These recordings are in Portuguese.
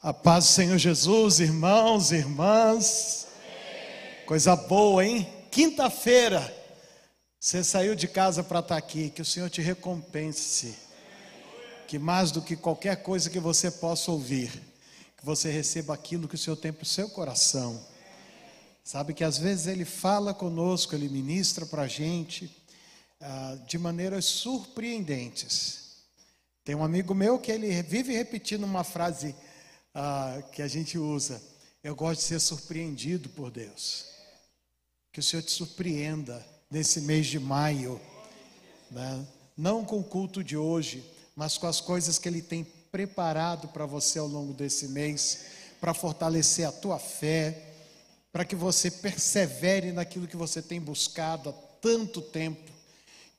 A paz do Senhor Jesus, irmãos e irmãs. Coisa boa, hein? Quinta-feira, você saiu de casa para estar aqui. Que o Senhor te recompense. Que mais do que qualquer coisa que você possa ouvir, que você receba aquilo que o Senhor tem para o seu coração. Sabe que às vezes Ele fala conosco, Ele ministra para a gente de maneiras surpreendentes. Tem um amigo meu que ele vive repetindo uma frase que a gente usa: eu gosto de ser surpreendido por Deus. Que o Senhor te surpreenda nesse mês de maio, né? Não com o culto de hoje, mas com as coisas que Ele tem preparado para você ao longo desse mês, para fortalecer a tua fé, para que você persevere naquilo que você tem buscado há tanto tempo,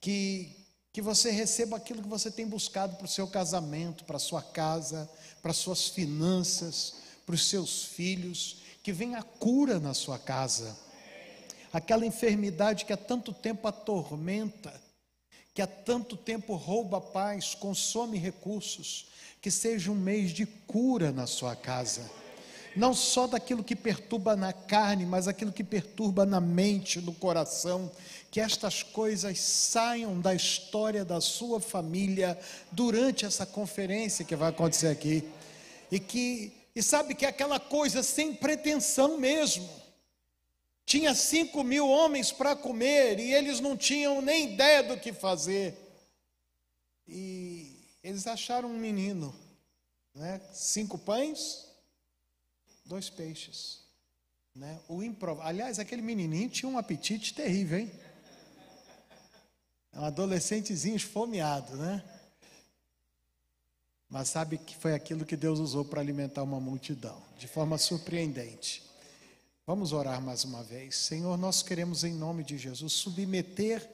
que você receba aquilo que você tem buscado para o seu casamento, para a sua casa, para as suas finanças, para os seus filhos, que venha a cura na sua casa. Aquela enfermidade que há tanto tempo atormenta, que há tanto tempo rouba a paz, consome recursos, que seja um mês de cura na sua casa. Não só daquilo que perturba na carne, mas aquilo que perturba na mente, no coração. Que estas coisas saiam da história da sua família durante essa conferência que vai acontecer aqui. E sabe que é aquela coisa sem pretensão mesmo. Tinha 5.000 homens para comer e eles não tinham nem ideia do que fazer. E eles acharam um menino, né? 5 pães, 2 peixes, né? Aliás, aquele menininho tinha um apetite terrível, hein? É um adolescentezinho esfomeado, né? Mas sabe que foi aquilo que Deus usou para alimentar uma multidão, de forma surpreendente. Vamos orar mais uma vez. Senhor, nós queremos em nome de Jesus submeter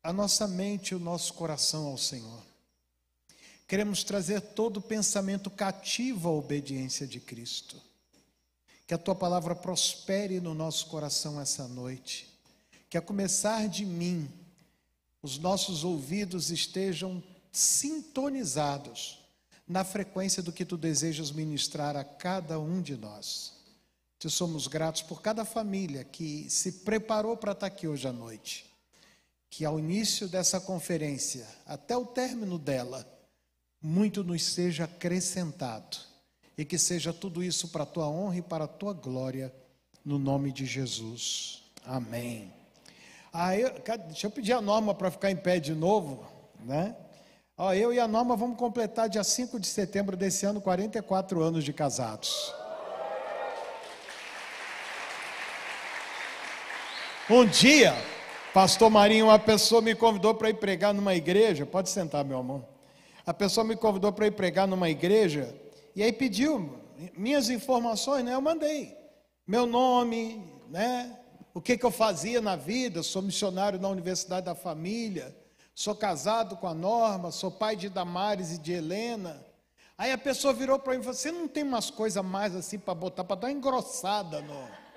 a nossa mente e o nosso coração ao Senhor. Queremos trazer todo pensamento cativo à obediência de Cristo. Que a Tua palavra prospere no nosso coração essa noite. Que a começar de mim, os nossos ouvidos estejam sintonizados na frequência do que Tu desejas ministrar a cada um de nós. Te somos gratos por cada família que se preparou para estar aqui hoje à noite. Que ao início dessa conferência, até o término dela, muito nos seja acrescentado. E que seja tudo isso para a Tua honra e para a Tua glória, no nome de Jesus. Amém. Deixa eu pedir a Norma para ficar em pé de novo, né? Eu e a Norma vamos completar dia 5 de setembro desse ano 44 anos de casados. Um dia, pastor Marinho, uma pessoa me convidou para ir pregar numa igreja. Pode sentar, meu amor. A pessoa me convidou para ir pregar numa igreja e aí pediu minhas informações, né? Eu mandei meu nome, né? O que eu fazia na vida. Sou missionário na Universidade da Família, sou casado com a Norma, sou pai de Damares e de Helena. Aí a pessoa virou para mim e falou: você não tem umas coisas mais assim para botar, para dar uma engrossada no...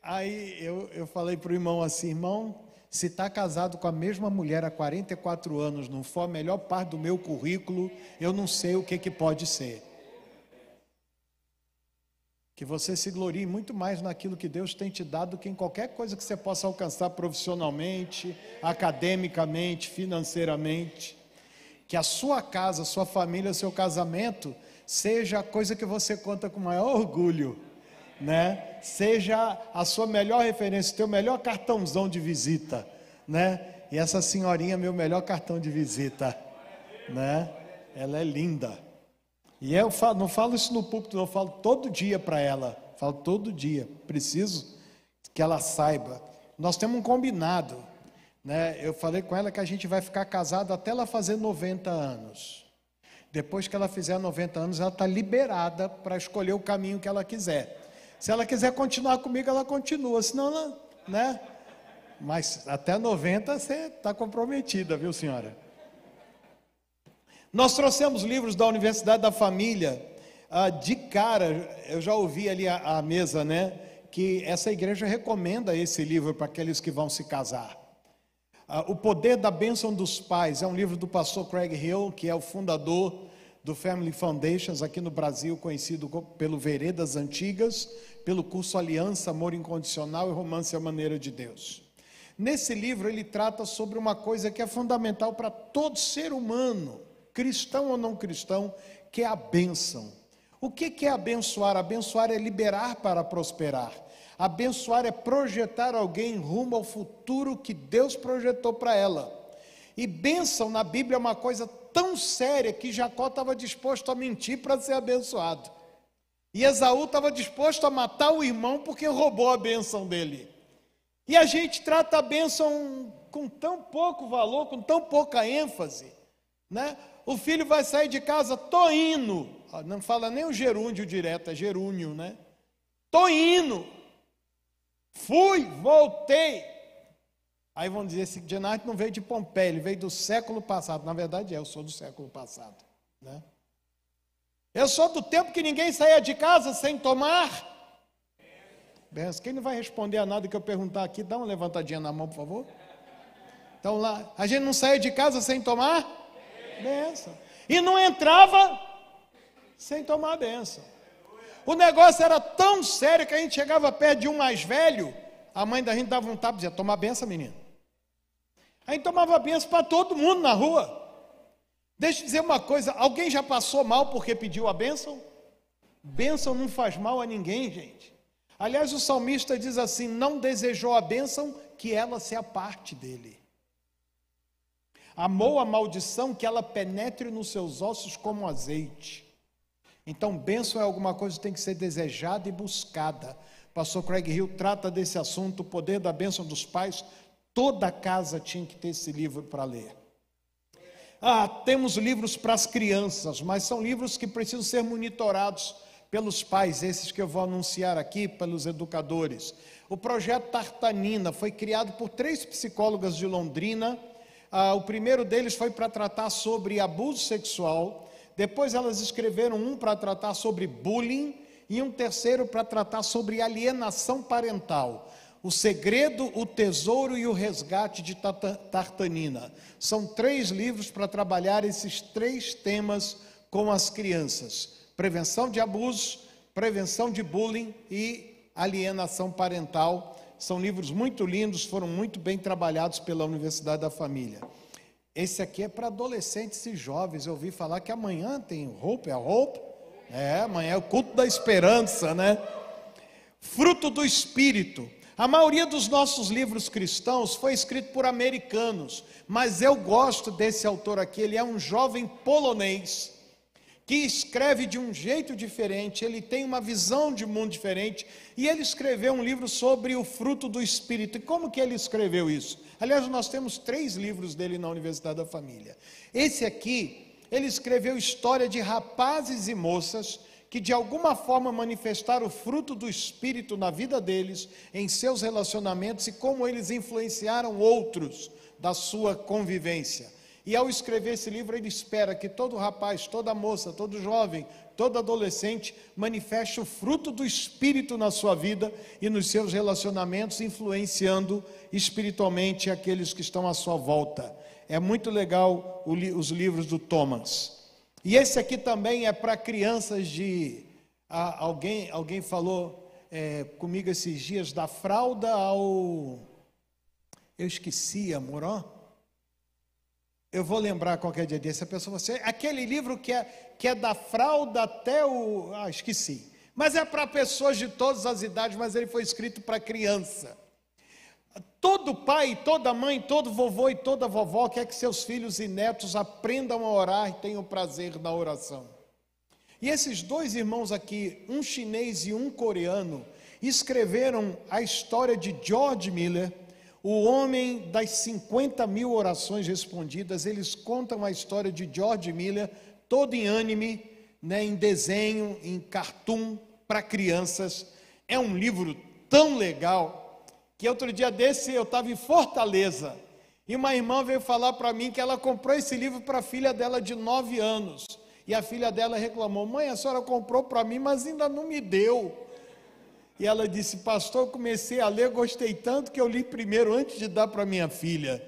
Aí eu falei para o irmão assim: irmão, se está casado com a mesma mulher há 44 anos, não for a melhor parte do meu currículo, eu não sei o que pode ser. Que você se glorie muito mais naquilo que Deus tem te dado do que em qualquer coisa que você possa alcançar profissionalmente, academicamente, financeiramente. Que a sua casa, a sua família, seu casamento seja a coisa que você conta com maior orgulho, né? Seja a sua melhor referência, o teu melhor cartãozão de visita, né? E essa senhorinha é meu melhor cartão de visita, né? Ela é linda. E eu não falo isso no púlpito, eu falo todo dia para ela. Falo todo dia. Preciso que ela saiba. Nós temos um combinado, né? Eu falei com ela que a gente vai ficar casado até ela fazer 90 anos. Depois que ela fizer 90 anos, ela está liberada para escolher o caminho que ela quiser. Se ela quiser continuar comigo, ela continua. Senão, ela, né? Mas até 90 você está comprometida, viu, senhora? Nós trouxemos livros da Universidade da Família. De cara, eu já ouvi ali a mesa, né? Que essa igreja recomenda esse livro para aqueles que vão se casar. O Poder da Bênção dos Pais é um livro do pastor Craig Hill, que é o fundador do Family Foundations, aqui no Brasil, conhecido pelo Veredas Antigas, pelo curso Aliança, Amor Incondicional e Romance à Maneira de Deus. Nesse livro ele trata sobre uma coisa que é fundamental para todo ser humano, cristão ou não cristão, que é a bênção. O que é abençoar? Abençoar é liberar para prosperar. Abençoar é projetar alguém rumo ao futuro que Deus projetou para ela. E bênção na Bíblia é uma coisa tão séria que Jacó estava disposto a mentir para ser abençoado. E Esaú estava disposto a matar o irmão porque roubou a bênção dele. E a gente trata a bênção com tão pouco valor, com tão pouca ênfase, né? O filho vai sair de casa, tô indo. Não fala nem o gerúndio direto, é gerúnio, né? Tô indo. Fui, voltei. Aí vão dizer, esse Genarte não veio de Pompeia, ele veio do século passado. Na verdade eu sou do século passado, né? Eu sou do tempo que ninguém saía de casa sem tomar benção. Quem não vai responder a nada que eu perguntar aqui, dá uma levantadinha na mão, por favor. Então lá, a gente não saía de casa sem tomar benção. E não entrava sem tomar benção. O negócio era tão sério que a gente chegava perto de um mais velho, a mãe da gente dava um tapa e dizia, toma benção, menino. Aí tomava benção para todo mundo na rua. Deixa eu dizer uma coisa, alguém já passou mal porque pediu a bênção? Bênção não faz mal a ninguém, gente. Aliás, o salmista diz assim, não desejou a bênção, que ela se aparte dele. Amou a maldição, que ela penetre nos seus ossos como azeite. Então, bênção é alguma coisa que tem que ser desejada e buscada. Pastor Craig Hill trata desse assunto, o poder da bênção dos pais. Toda casa tinha que ter esse livro para ler. Temos livros para as crianças, mas são livros que precisam ser monitorados pelos pais, esses que eu vou anunciar aqui, pelos educadores. O projeto Tartanina foi criado por 3 psicólogas de Londrina. O primeiro deles foi para tratar sobre abuso sexual, depois elas escreveram um para tratar sobre bullying e um terceiro para tratar sobre alienação parental. O segredo, o tesouro e o resgate de Tartanina. São 3 livros para trabalhar esses 3 temas com as crianças. Prevenção de abuso, prevenção de bullying e alienação parental. São livros muito lindos, foram muito bem trabalhados pela Universidade da Família. Esse aqui é para adolescentes e jovens. Eu ouvi falar que amanhã tem Hope, amanhã é o culto da esperança, né? Fruto do Espírito. A maioria dos nossos livros cristãos foi escrito por americanos, mas eu gosto desse autor aqui. Ele é um jovem polonês que escreve de um jeito diferente, ele tem uma visão de mundo diferente, e ele escreveu um livro sobre o fruto do Espírito. E como que ele escreveu isso? Aliás, nós temos 3 livros dele na Universidade da Família. Esse aqui, ele escreveu história de rapazes e moças que de alguma forma manifestaram o fruto do Espírito na vida deles, em seus relacionamentos, e como eles influenciaram outros da sua convivência. E ao escrever esse livro, ele espera que todo rapaz, toda moça, todo jovem, todo adolescente manifeste o fruto do Espírito na sua vida e nos seus relacionamentos, influenciando espiritualmente aqueles que estão à sua volta. É muito legal os livros do Thomas. E esse aqui também é para crianças de... Alguém falou comigo esses dias, da fralda ao... Eu esqueci, amor, ó. Eu vou lembrar qualquer dia desse. A pessoa você aquele livro que é da fralda até o... esqueci. Mas é para pessoas de todas as idades, mas ele foi escrito para criança. Todo pai, toda mãe, todo vovô e toda vovó quer que seus filhos e netos aprendam a orar e tenham prazer na oração. E esses 2 irmãos aqui, um chinês e um coreano, escreveram a história de George Miller, o homem das 50.000 orações respondidas. Eles contam a história de George Miller, todo em anime, né, em desenho, em cartoon, para crianças. É um livro tão legal, que outro dia desse eu estava em Fortaleza, e uma irmã veio falar para mim que ela comprou esse livro para a filha dela de 9 anos, e a filha dela reclamou, mãe, a senhora comprou para mim, mas ainda não me deu. E ela disse, pastor, eu comecei a ler, gostei tanto que eu li primeiro antes de dar para minha filha.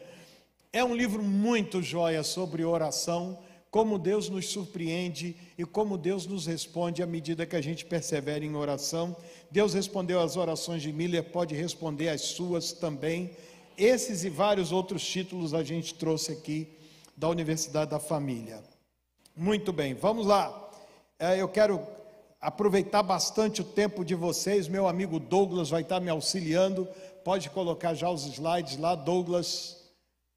É um livro muito joia sobre oração, como Deus nos surpreende e como Deus nos responde à medida que a gente persevera em oração. Deus respondeu às orações de Miller, pode responder às suas também. Esses e vários outros títulos a gente trouxe aqui da Universidade da Família. Muito bem, vamos lá. Eu quero aproveitar bastante o tempo de vocês. Meu amigo Douglas vai estar me auxiliando. Pode colocar já os slides lá, Douglas.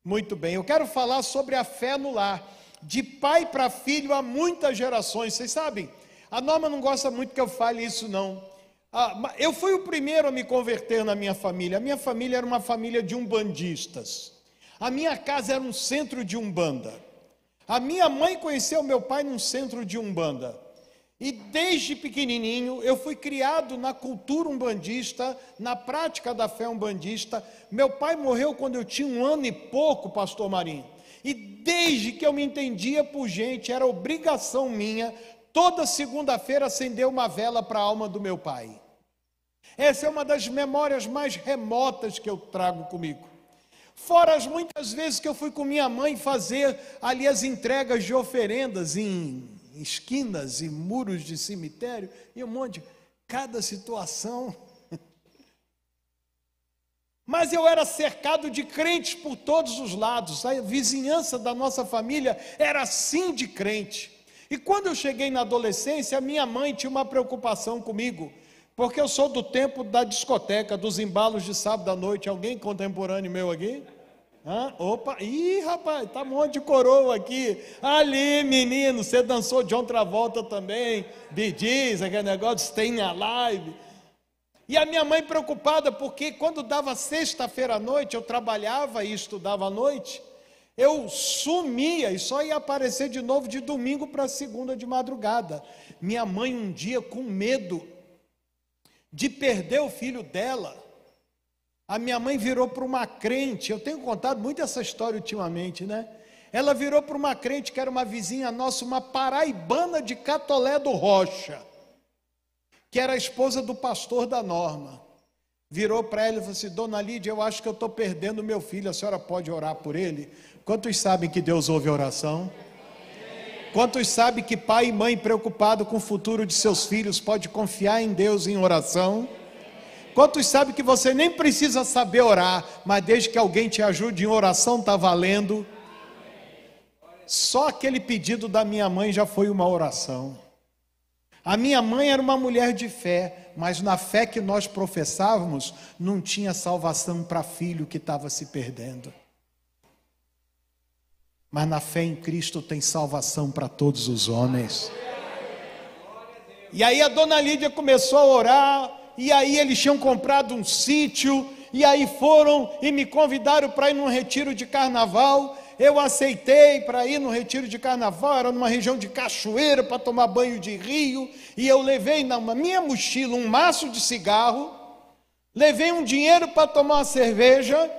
Muito bem, eu quero falar sobre a fé no lar. De pai para filho há muitas gerações. Vocês sabem, a Norma não gosta muito que eu fale isso não. Eu fui o primeiro a me converter na minha família. A minha família era uma família de umbandistas. A minha casa era um centro de umbanda. A minha mãe conheceu meu pai num centro de umbanda. E desde pequenininho eu fui criado na cultura umbandista, na prática da fé umbandista. Meu pai morreu quando eu tinha 1 ano e pouco, pastor Marinho. E desde que eu me entendia por gente, era obrigação minha, toda segunda-feira acender uma vela para a alma do meu pai. Essa é uma das memórias mais remotas que eu trago comigo. Fora as muitas vezes que eu fui com minha mãe fazer ali as entregas de oferendas em esquinas e muros de cemitério, e um monte de... cada situação. Mas eu era cercado de crentes por todos os lados. A vizinhança da nossa família era assim de crente. E quando eu cheguei na adolescência, a minha mãe tinha uma preocupação comigo, porque eu sou do tempo da discoteca, dos embalos de sábado à noite. Alguém contemporâneo meu aqui? Opa, rapaz, tá um monte de coroa aqui. Ali, menino, você dançou John Travolta também, Bee Gees, aquele negócio, Staying Alive. E a minha mãe preocupada, porque quando dava sexta-feira à noite, eu trabalhava e estudava à noite, eu sumia e só ia aparecer de novo de domingo para segunda de madrugada. Minha mãe um dia, com medo de perder o filho dela, a minha mãe virou para uma crente. Eu tenho contado muito essa história ultimamente, né? Ela virou para uma crente que era uma vizinha nossa, uma paraibana de Catolé do Rocha, que era a esposa do pastor da Norma. Virou para ela e falou assim: Dona Lídia, eu acho que eu estou perdendo meu filho, a senhora pode orar por ele? Quantos sabem que Deus ouve a oração? Quantos sabem que pai e mãe preocupado com o futuro de seus filhos pode confiar em Deus em oração? Quantos sabem que você nem precisa saber orar, mas desde que alguém te ajude em oração está valendo? Só aquele pedido da minha mãe já foi uma oração. A minha mãe era uma mulher de fé, mas na fé que nós professávamos, não tinha salvação para filho que estava se perdendo. Mas na fé em Cristo tem salvação para todos os homens. E aí a dona Lídia começou a orar, e aí eles tinham comprado um sítio, e aí foram e me convidaram para ir num retiro de carnaval. Eu aceitei para ir no retiro de carnaval, era numa região de cachoeira, para tomar banho de rio, e eu levei na minha mochila um maço de cigarro, levei um dinheiro para tomar uma cerveja.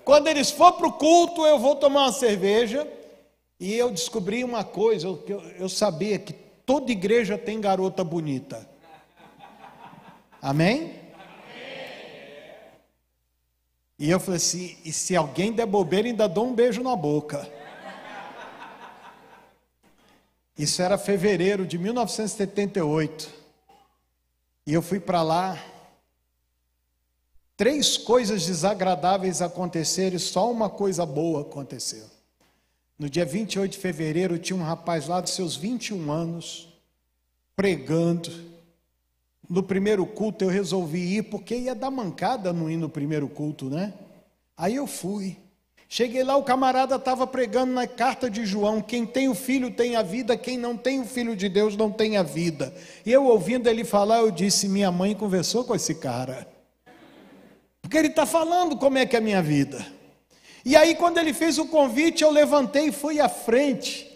Quando eles for para o culto, eu vou tomar uma cerveja. E eu descobri uma coisa, eu sabia que toda igreja tem garota bonita. Amém? E eu falei assim, e se alguém der bobeira, ainda dou um beijo na boca. Isso era fevereiro de 1978. E eu fui para lá. 3 coisas desagradáveis aconteceram e só uma coisa boa aconteceu. No dia 28 de fevereiro, tinha um rapaz lá dos seus 21 anos, pregando. No primeiro culto eu resolvi ir, porque ia dar mancada não ir no primeiro culto, né? Aí eu fui. Cheguei lá, o camarada estava pregando na carta de João: quem tem o filho tem a vida, quem não tem o filho de Deus não tem a vida. E eu ouvindo ele falar, eu disse: minha mãe conversou com esse cara, porque ele está falando como é que é a minha vida. E aí quando ele fez o convite, eu levantei e fui à frente,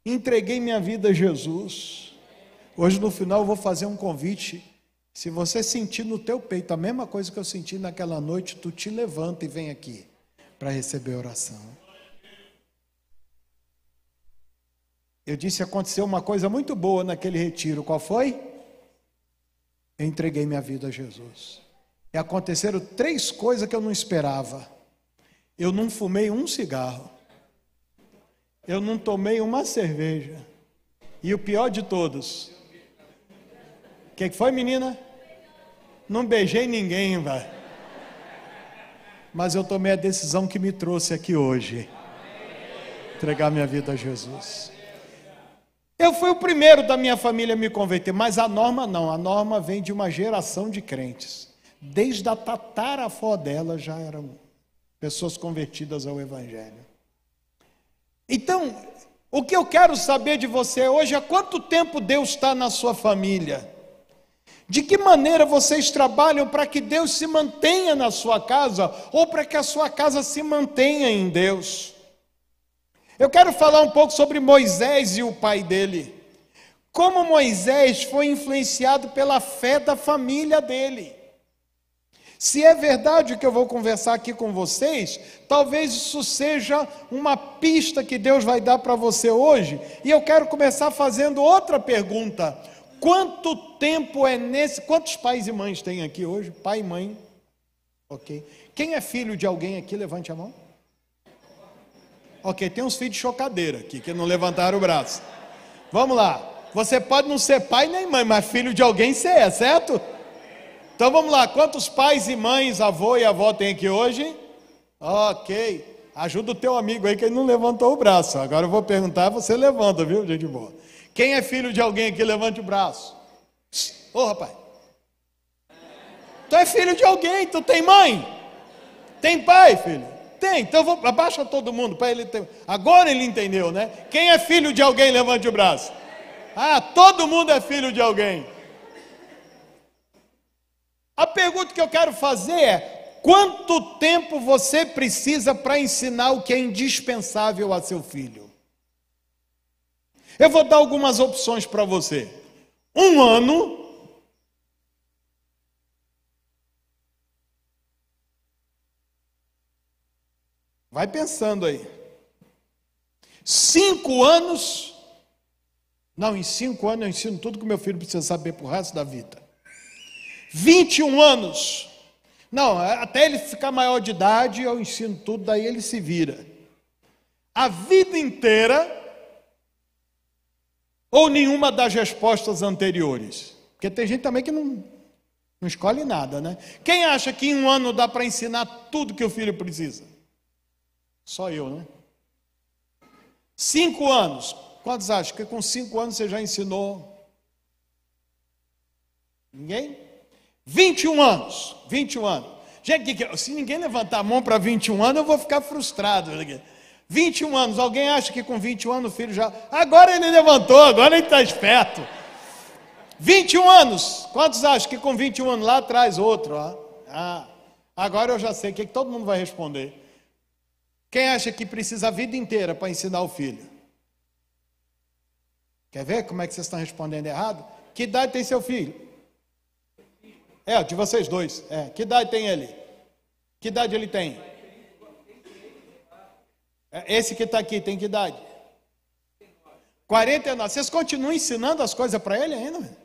entreguei minha vida a Jesus. Hoje no final eu vou fazer um convite. Se você sentir no teu peito a mesma coisa que eu senti naquela noite, tu te levanta e vem aqui para receber oração. Eu disse, aconteceu uma coisa muito boa naquele retiro. Qual foi? Eu entreguei minha vida a Jesus. E aconteceram 3 coisas que eu não esperava. Eu não fumei um cigarro. Eu não tomei uma cerveja. E o pior de todos. O que foi, menina? Não beijei ninguém, vai. Mas eu tomei a decisão que me trouxe aqui hoje. Entregar minha vida a Jesus. Eu fui o primeiro da minha família a me converter, mas a Norma não. A Norma vem de uma geração de crentes. Desde a tataravó dela já eram pessoas convertidas ao Evangelho. Então, o que eu quero saber de você hoje é quanto tempo Deus está na sua família. De que maneira vocês trabalham para que Deus se mantenha na sua casa ou para que a sua casa se mantenha em Deus? Eu quero falar um pouco sobre Moisés e o pai dele. Como Moisés foi influenciado pela fé da família dele. Se é verdade o que eu vou conversar aqui com vocês, talvez isso seja uma pista que Deus vai dar para você hoje. E eu quero começar fazendo outra pergunta. Quanto tempo é nesse... Quantos pais e mães tem aqui hoje? Pai e mãe. Ok. Quem é filho de alguém aqui? Levante a mão. Ok, tem uns filhos de chocadeira aqui, que não levantaram o braço. Vamos lá. Você pode não ser pai nem mãe, mas filho de alguém você é, certo? Então vamos lá. Quantos pais e mães, avô e avó tem aqui hoje? Ok. Ajuda o teu amigo aí que ele não levantou o braço. Agora eu vou perguntar, você levanta, viu, gente boa? Quem é filho de alguém aqui, levante o braço. Ô, rapaz. Tu é filho de alguém, tu tem mãe? Tem pai, filho? Tem, então abaixa todo mundo para ele ter... Agora ele entendeu, né? Quem é filho de alguém, levante o braço. Ah, todo mundo é filho de alguém. A pergunta que eu quero fazer é: quanto tempo você precisa para ensinar o que é indispensável a seu filho? Eu vou dar algumas opções para você. 1 ano. Vai pensando aí. 5 anos. Não, em 5 anos eu ensino tudo que meu filho precisa saber para o resto da vida. 21 anos. Não, até ele ficar maior de idade eu ensino tudo, daí ele se vira. A vida inteira. Ou nenhuma das respostas anteriores? Porque tem gente também que não escolhe nada, né? Quem acha que em 1 ano dá para ensinar tudo que o filho precisa? Só eu, né? 5 anos. Quantos acham que com 5 anos você já ensinou? Ninguém? 21 anos. 21 anos. Gente, se ninguém levantar a mão para 21 anos, eu vou ficar frustrado. 21 anos, alguém acha que com 21 anos o filho já... Agora ele levantou, agora ele está esperto. 21 anos, quantos acham que com 21 anos, lá atrás outro, ó. Agora eu já sei o que todo mundo vai responder. Quem acha que precisa a vida inteira para ensinar o filho? Quer ver como é que vocês estão respondendo errado? Que idade tem seu filho? De vocês dois. Que idade tem ele? Que idade ele tem? Esse que está aqui tem que idade? 49. Vocês continuam ensinando as coisas para ele ainda?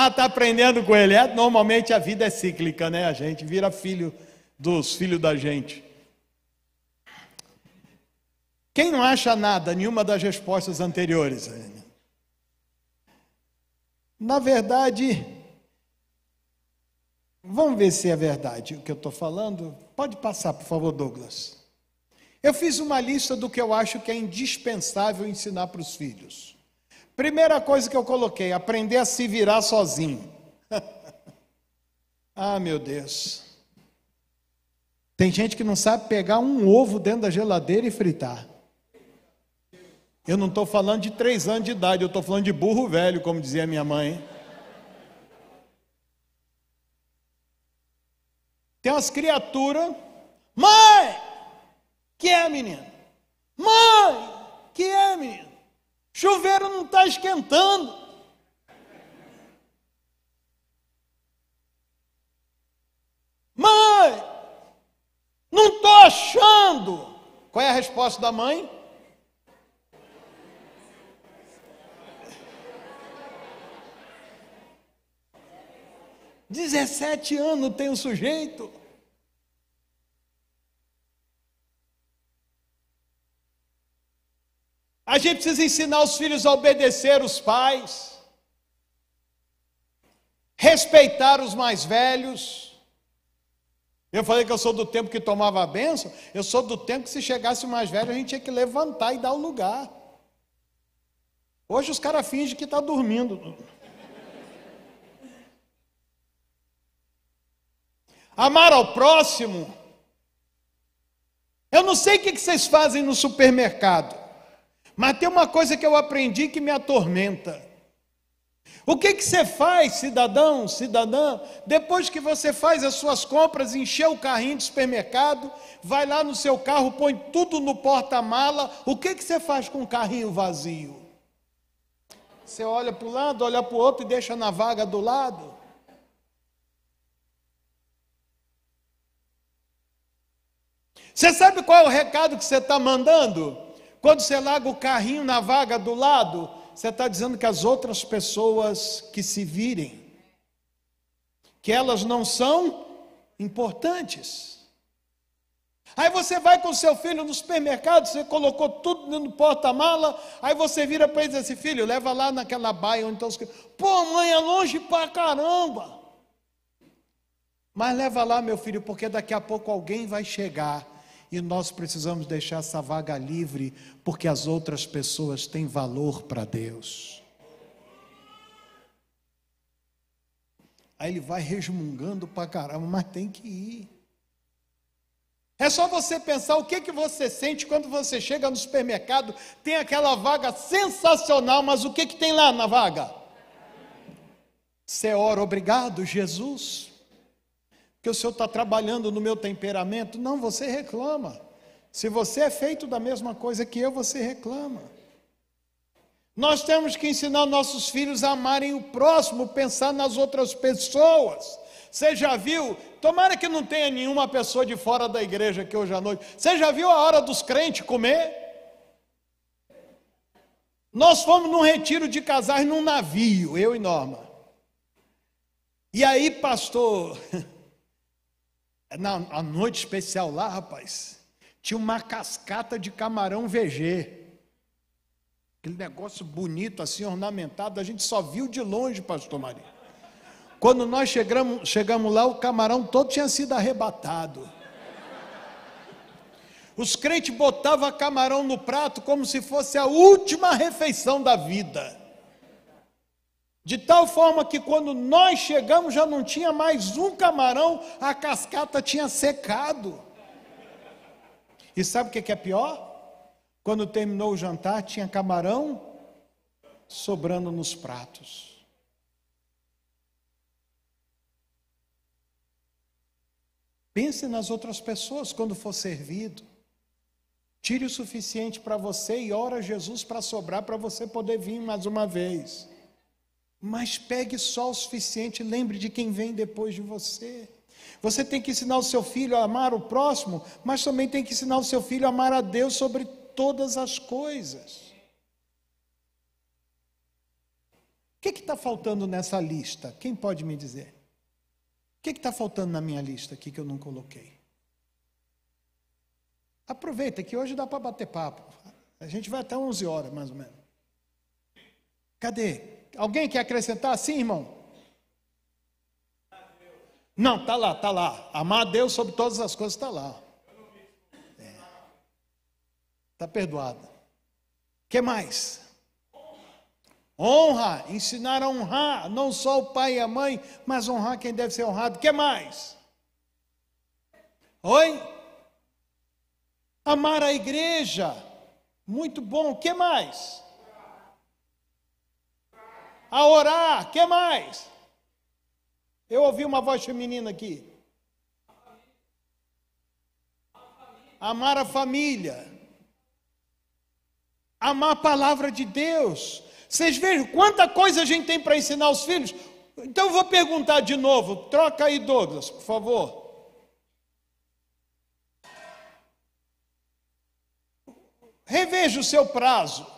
Está aprendendo com ele. Normalmente a vida é cíclica, né? A gente vira filho dos filhos da gente. Quem não acha nada, nenhuma das respostas anteriores? Na verdade, vamos ver se é verdade o que eu estou falando. Pode passar, por favor, Douglas. Eu fiz uma lista do que eu acho que é indispensável ensinar para os filhos. Primeira coisa que eu coloquei: aprender a se virar sozinho. Meu Deus. Tem gente que não sabe pegar um ovo dentro da geladeira e fritar. Eu não estou falando de 3 anos de idade, eu estou falando de burro velho, como dizia minha mãe. Tem umas criaturas. Mãe! Que é, menino? Mãe! Que é, menino? Chuveiro não está esquentando. Mãe! Não estou achando. Qual é a resposta da mãe? "17 anos tem o sujeito." A gente precisa ensinar os filhos a obedecer os pais, respeitar os mais velhos. Eu falei que eu sou do tempo que tomava a bênção. Eu sou do tempo que se chegasse o mais velho, a gente tinha que levantar e dar o lugar. Hoje os caras fingem que está dormindo. Amar ao próximo. Eu não sei o que vocês fazem no supermercado, mas tem uma coisa que eu aprendi que me atormenta. O que você faz, cidadão, cidadã, depois que você faz as suas compras, encheu o carrinho de supermercado, vai lá no seu carro, põe tudo no porta-mala, o que você faz com o carrinho vazio? Você olha para o lado, olha para o outro e deixa na vaga do lado? Você sabe qual é o recado que você está mandando? Quando você larga o carrinho na vaga do lado, você está dizendo que as outras pessoas que se virem, que elas não são importantes. Aí você vai com o seu filho no supermercado, você colocou tudo no porta-mala, aí você vira para ele e diz assim: filho, leva lá naquela baia onde estão os... Pô, mãe, é longe pra caramba. Mas leva lá, meu filho, porque daqui a pouco alguém vai chegar e nós precisamos deixar essa vaga livre, porque as outras pessoas têm valor para Deus. Aí ele vai resmungando para caramba, mas tem que ir. É só você pensar o que você sente quando você chega no supermercado, tem aquela vaga sensacional, mas o que tem lá na vaga? Você ora: obrigado, Jesus, que o Senhor está trabalhando no meu temperamento. Não, você reclama. Se você é feito da mesma coisa que eu, você reclama. Nós temos que ensinar nossos filhos a amarem o próximo, pensar nas outras pessoas. Você já viu, tomara que não tenha nenhuma pessoa de fora da igreja aqui hoje à noite, você já viu a hora dos crentes comer? Nós fomos num retiro de casais num navio, eu e Norma. E aí, pastor... Na noite especial lá, rapaz, tinha uma cascata de camarão VG. Aquele negócio bonito, assim, ornamentado, a gente só viu de longe, pastor Maria. Quando nós chegamos lá, o camarão todo tinha sido arrebatado. Os crentes botavam camarão no prato como se fosse a última refeição da vida. De tal forma que quando nós chegamos já não tinha mais um camarão, a cascata tinha secado. E sabe o que é pior? Quando terminou o jantar, tinha camarão sobrando nos pratos. Pense nas outras pessoas quando for servido. Tire o suficiente para você e ora a Jesus para sobrar, para você poder vir mais uma vez. Mas pegue só o suficiente, lembre de quem vem depois de você. Você tem que ensinar o seu filho a amar o próximo, mas também tem que ensinar o seu filho a amar a Deus sobre todas as coisas. O que está faltando nessa lista? Quem pode me dizer? O que está faltando na minha lista aqui que eu não coloquei? Aproveita que hoje dá para bater papo. A gente vai até 11 horas, mais ou menos. Cadê? Alguém quer acrescentar? Sim, irmão? Não, está lá, está lá. Amar a Deus sobre todas as coisas está lá. Está perdoado. O que mais? Honra, ensinar a honrar, não só o pai e a mãe, mas honrar quem deve ser honrado. O que mais? Oi? Amar a igreja, muito bom. O que mais? A orar, o que mais? Eu ouvi uma voz feminina aqui. Amar a família. Amar a palavra de Deus. Vocês vejam quanta coisa a gente tem para ensinar aos filhos. Então eu vou perguntar de novo. Troca aí, Douglas, por favor. Reveja o seu prazo.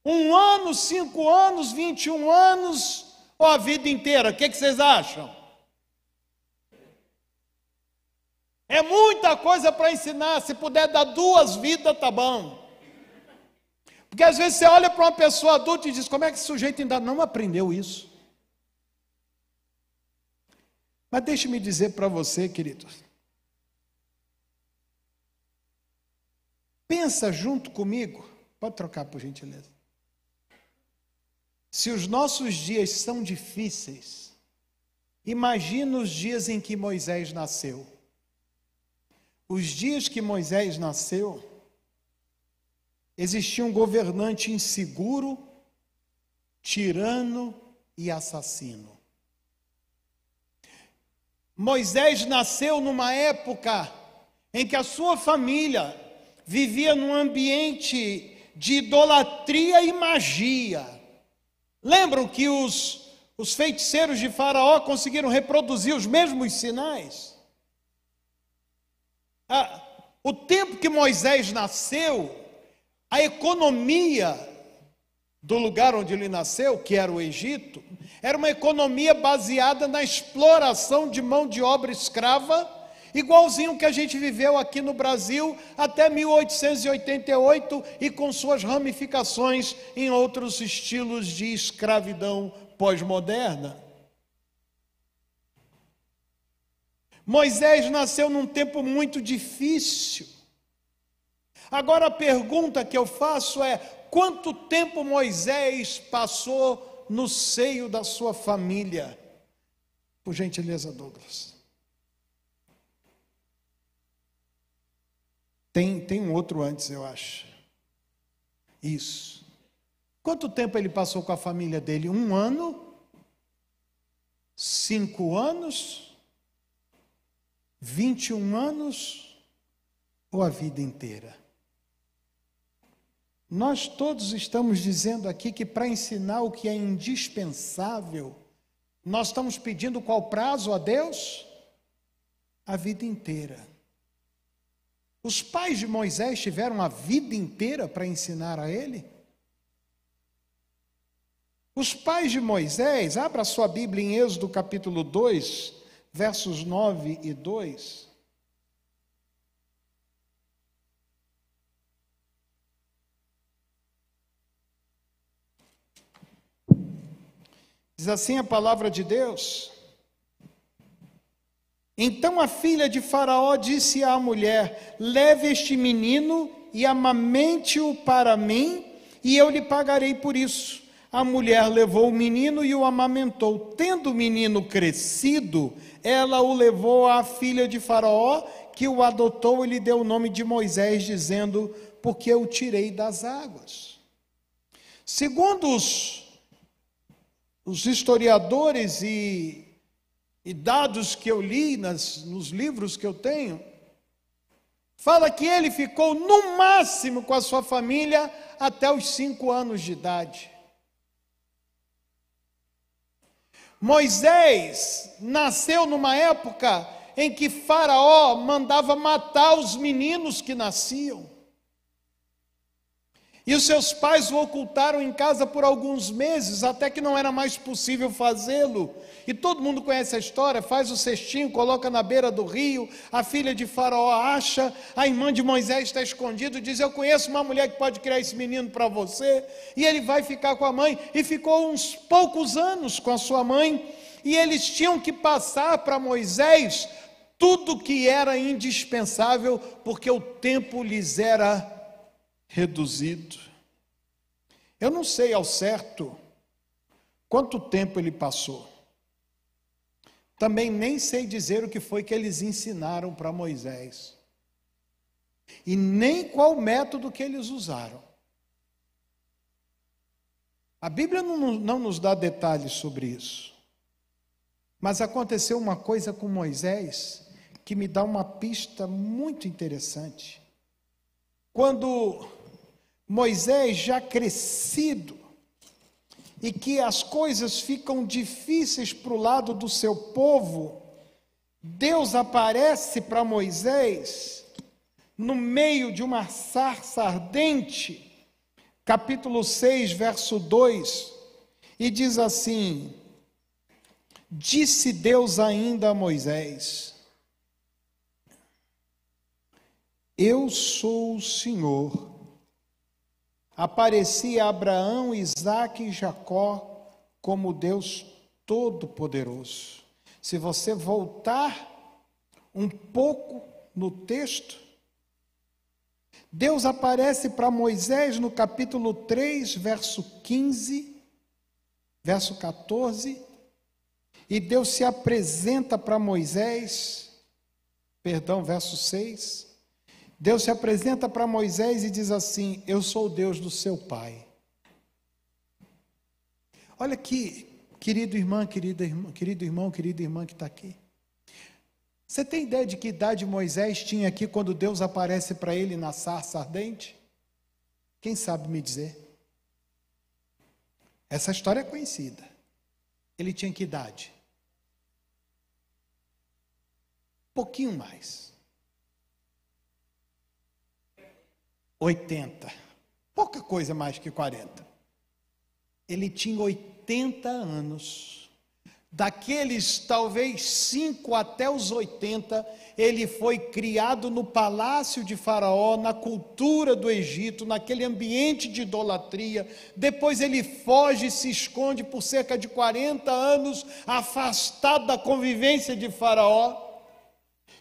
1 ano, 5 anos, 21 anos ou a vida inteira? O que vocês acham? É muita coisa para ensinar. Se puder dar 2 vidas, tá bom. Porque às vezes você olha para uma pessoa adulta e diz, como é que esse sujeito ainda não aprendeu isso? Mas deixe-me dizer para você, querido, pensa junto comigo, pode trocar por gentileza. Se os nossos dias são difíceis, imagina os dias em que Moisés nasceu. Os dias que Moisés nasceu, existia um governante inseguro, tirano e assassino. Moisés nasceu numa época em que a sua família vivia num ambiente de idolatria e magia. Lembram que os feiticeiros de Faraó conseguiram reproduzir os mesmos sinais? O tempo que Moisés nasceu, a economia do lugar onde ele nasceu, que era o Egito, era uma economia baseada na exploração de mão de obra escrava, igualzinho que a gente viveu aqui no Brasil até 1888 e com suas ramificações em outros estilos de escravidão pós-moderna. Moisés nasceu num tempo muito difícil. Agora a pergunta que eu faço é: quanto tempo Moisés passou no seio da sua família? Por gentileza, Douglas. Tem um outro antes, eu acho. Isso. Quanto tempo ele passou com a família dele? 1 ano? 5 anos? 21 anos? Ou a vida inteira? Nós todos estamos dizendo aqui que para ensinar o que é indispensável, nós estamos pedindo qual prazo a Deus? A vida inteira. Os pais de Moisés tiveram a vida inteira para ensinar a ele? Os pais de Moisés, abra sua Bíblia em Êxodo capítulo 2, versos 9 e 2. Diz assim a palavra de Deus: então a filha de Faraó disse à mulher: leve este menino e amamente-o para mim, e eu lhe pagarei por isso. A mulher levou o menino e o amamentou. Tendo o menino crescido, ela o levou à filha de Faraó, que o adotou e lhe deu o nome de Moisés, dizendo: porque eu o tirei das águas. Segundo os historiadores e dados que eu li nos livros que eu tenho, fala que ele ficou no máximo com a sua família até os 5 anos de idade. Moisés nasceu numa época em que Faraó mandava matar os meninos que nasciam. E os seus pais o ocultaram em casa por alguns meses, até que não era mais possível fazê-lo. E todo mundo conhece a história, faz o cestinho, coloca na beira do rio, a filha de Faraó acha, a irmã de Moisés está escondida, diz: eu conheço uma mulher que pode criar esse menino para você, e ele vai ficar com a mãe. E ficou uns poucos anos com a sua mãe, e eles tinham que passar para Moisés tudo que era indispensável, porque o tempo lhes era reduzido. Eu não sei ao certo quanto tempo ele passou. Também nem sei dizer o que foi que eles ensinaram para Moisés. E nem qual método que eles usaram. A Bíblia não nos dá detalhes sobre isso. Mas aconteceu uma coisa com Moisés que me dá uma pista muito interessante. Quando Moisés, já crescido, e que as coisas ficam difíceis para o lado do seu povo, Deus aparece para Moisés no meio de uma sarça ardente, capítulo 6, verso 2, e diz assim: disse Deus ainda a Moisés: eu sou o Senhor, aparecia a Abraão, Isaque e Jacó como Deus Todo-Poderoso. Se você voltar um pouco no texto, Deus aparece para Moisés no capítulo 3, verso 15, verso 14, e Deus se apresenta para Moisés, verso 6, Deus se apresenta para Moisés e diz assim: eu sou o Deus do seu pai. Olha aqui, querido irmão, querida irmã que está aqui. Você tem ideia de que idade Moisés tinha aqui quando Deus aparece para ele na sarça ardente? Quem sabe me dizer? Essa história é conhecida. Ele tinha que idade? Pouquinho mais. 80. Pouca coisa mais que 40. Ele tinha 80 anos. Daqueles talvez 5 até os 80, ele foi criado no palácio de Faraó, na cultura do Egito, naquele ambiente de idolatria. Depois ele foge e se esconde por cerca de 40 anos, afastado da convivência de Faraó.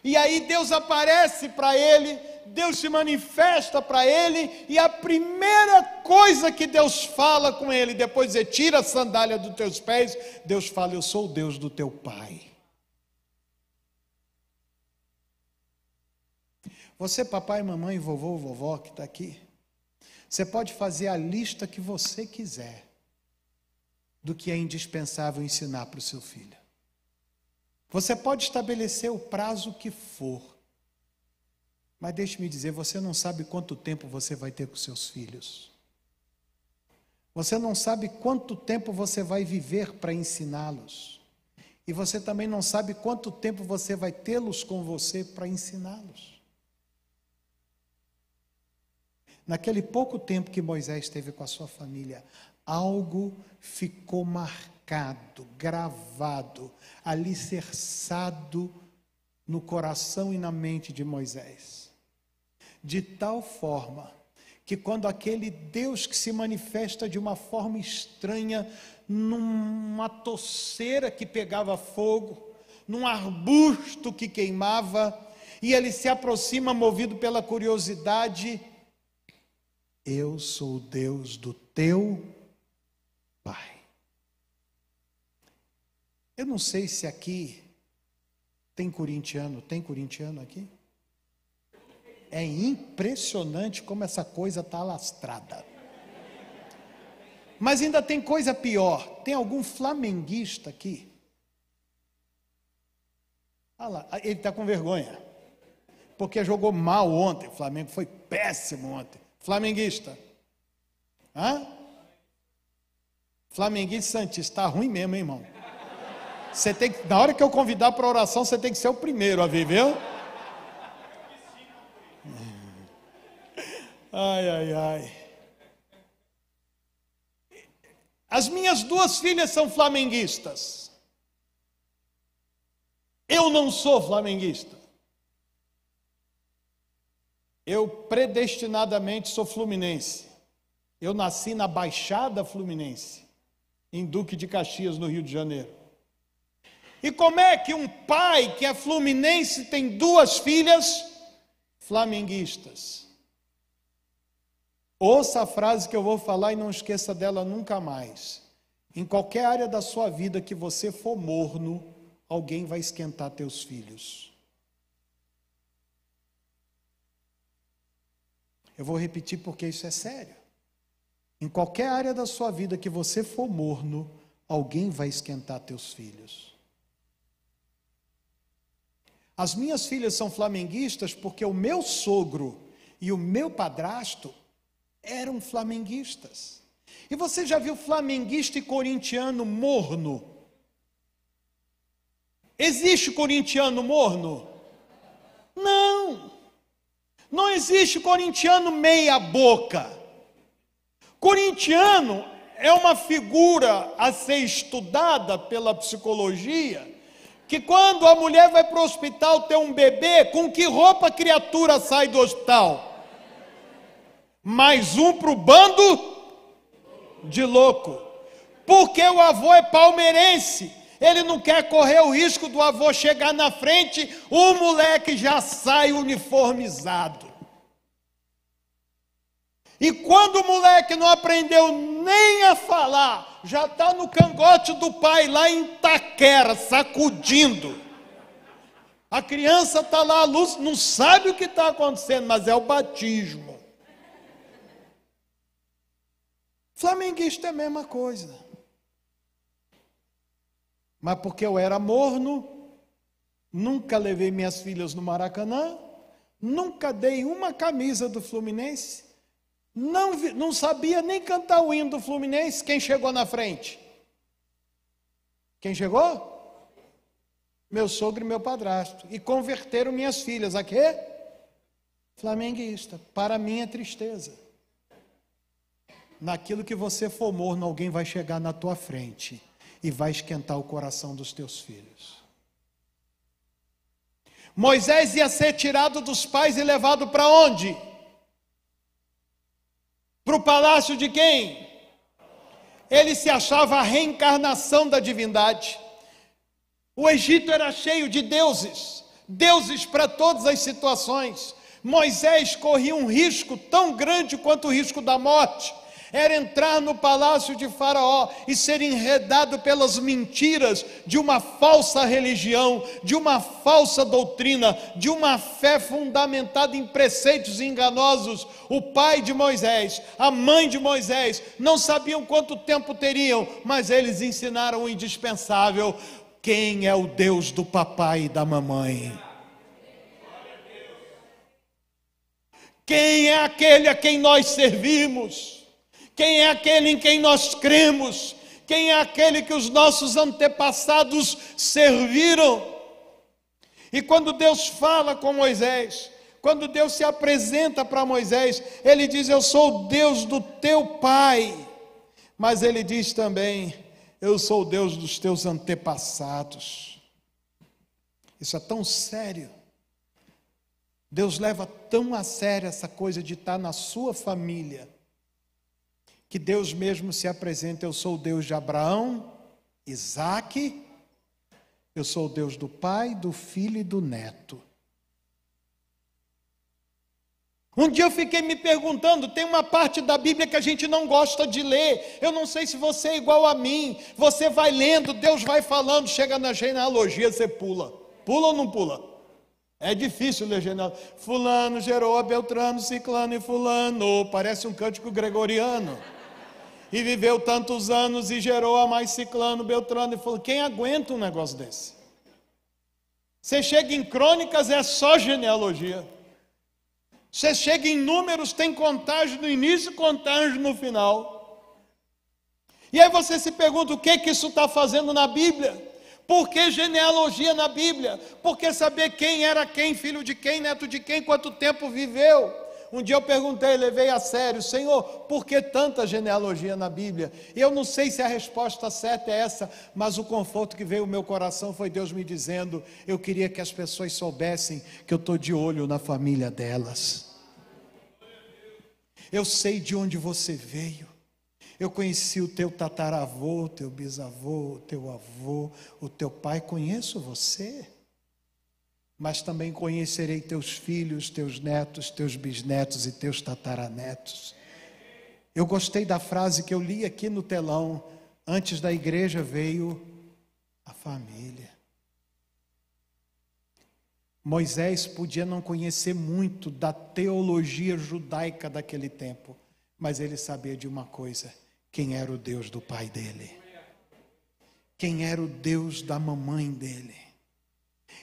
E aí Deus aparece para ele, Deus se manifesta para ele, e a primeira coisa que Deus fala com ele, depois de dizer, tira a sandália dos teus pés, Deus fala, eu sou o Deus do teu pai. Você, papai, mamãe, vovô, vovó que está aqui, você pode fazer a lista que você quiser do que é indispensável ensinar para o seu filho. Você pode estabelecer o prazo que for, mas deixe-me dizer, você não sabe quanto tempo você vai ter com seus filhos. Você não sabe quanto tempo você vai viver para ensiná-los. E você também não sabe quanto tempo você vai tê-los com você para ensiná-los. Naquele pouco tempo que Moisés esteve com a sua família, algo ficou marcado, gravado, alicerçado no coração e na mente de Moisés. De tal forma que quando aquele Deus que se manifesta de uma forma estranha, numa toceira que pegava fogo, num arbusto que queimava, e ele se aproxima movido pela curiosidade, eu sou o Deus do teu pai. Eu não sei se aqui tem corintiano aqui? É impressionante como essa coisa está alastrada. Mas ainda tem coisa pior. Tem algum flamenguista aqui? Olha lá, ele está com vergonha. Porque jogou mal ontem. O Flamengo foi péssimo ontem. Flamenguista. Hã? Flamenguista Santista. Está ruim mesmo, hein, irmão? Você tem que, na hora que eu convidar para a oração, você tem que ser o primeiro a vir, viu? Ai, ai, ai. As minhas duas filhas são flamenguistas. Eu não sou flamenguista. Eu predestinadamente sou fluminense. Eu nasci na Baixada Fluminense, em Duque de Caxias, no Rio de Janeiro. E como é que um pai que é fluminense tem duas filhas flamenguistas? Ouça a frase que eu vou falar e não esqueça dela nunca mais. Em qualquer área da sua vida que você for morno, alguém vai esquentar teus filhos. Eu vou repetir porque isso é sério. Em qualquer área da sua vida que você for morno, alguém vai esquentar teus filhos. As minhas filhas são flamenguistas porque o meu sogro e o meu padrasto eram flamenguistas. E você já viu flamenguista e corintiano morno? Existe corintiano morno? Não. Não existe corintiano meia boca. Corintiano é uma figura a ser estudada pela psicologia, que quando a mulher vai para o hospital ter um bebê, com que roupa a criatura sai do hospital? mais um para o bando de louco. Porque o avô é palmeirense. Ele não quer correr o risco do avô chegar na frente, o moleque já sai uniformizado. E quando o moleque não aprendeu nem a falar, já está no cangote do pai lá em Itaquera, sacudindo. A criança está lá, a luz, não sabe o que está acontecendo, mas é o batismo. Flamenguista é a mesma coisa. Mas porque eu era morno, nunca levei minhas filhas no Maracanã, nunca dei uma camisa do Fluminense, não sabia nem cantar o hino do Fluminense. Quem chegou na frente? Quem chegou? Meu sogro e meu padrasto. E converteram minhas filhas a quê? Flamenguista. Para minha tristeza. Naquilo que você for morno, alguém vai chegar na tua frente e vai esquentar o coração dos teus filhos. Moisés ia ser tirado dos pais e levado para onde? Para o palácio de quem? Ele se achava a reencarnação da divindade. O Egito era cheio de deuses, deuses para todas as situações. Moisés corria um risco tão grande quanto o risco da morte. Era entrar no palácio de Faraó e ser enredado pelas mentiras de uma falsa religião, de uma falsa doutrina, de uma fé fundamentada em preceitos enganosos. O pai de Moisés, a mãe de Moisés, não sabiam quanto tempo teriam, mas eles ensinaram o indispensável: quem é o Deus do papai e da mamãe? Quem é aquele a quem nós servimos? Quem é aquele em quem nós cremos? Quem é aquele que os nossos antepassados serviram? E quando Deus fala com Moisés, quando Deus se apresenta para Moisés, Ele diz: eu sou o Deus do teu pai. Mas Ele diz também: eu sou o Deus dos teus antepassados. Isso é tão sério. Deus leva tão a sério essa coisa de estar na sua família, que Deus mesmo se apresenta: eu sou o Deus de Abraão, Isaque, eu sou o Deus do Pai, do Filho e do Neto. Um dia eu fiquei me perguntando, tem uma parte da Bíblia que a gente não gosta de ler. Eu não sei se você é igual a mim. Você vai lendo, Deus vai falando, chega na genealogia, você pula. Pula ou não pula? É difícil ler genealogia. Fulano gerou a Beltrano, Ciclano e Fulano. Parece um cântico gregoriano. E viveu tantos anos e gerou a mais Ciclano, Beltrano e Fulano. Quem aguenta um negócio desse? Você chega em Crônicas, é só genealogia. Você chega em Números, tem contagem no início e contagem no final. E aí você se pergunta: o que isso está fazendo na Bíblia? Por que genealogia na Bíblia? Por que saber quem era quem, filho de quem, neto de quem, quanto tempo viveu? Um dia eu perguntei, levei a sério: Senhor, por que tanta genealogia na Bíblia? E eu não sei se a resposta certa é essa, mas o conforto que veio ao meu coração foi Deus me dizendo: eu queria que as pessoas soubessem que eu estou de olho na família delas. Eu sei de onde você veio. Eu conheci o teu tataravô, o teu bisavô, o teu avô, o teu pai. Conheço você. Mas também conhecerei teus filhos, teus netos, teus bisnetos e teus tataranetos. Eu gostei da frase que eu li aqui no telão: antes da igreja veio a família. Moisés podia não conhecer muito da teologia judaica daquele tempo, mas ele sabia de uma coisa: quem era o Deus do pai dele, quem era o Deus da mamãe dele.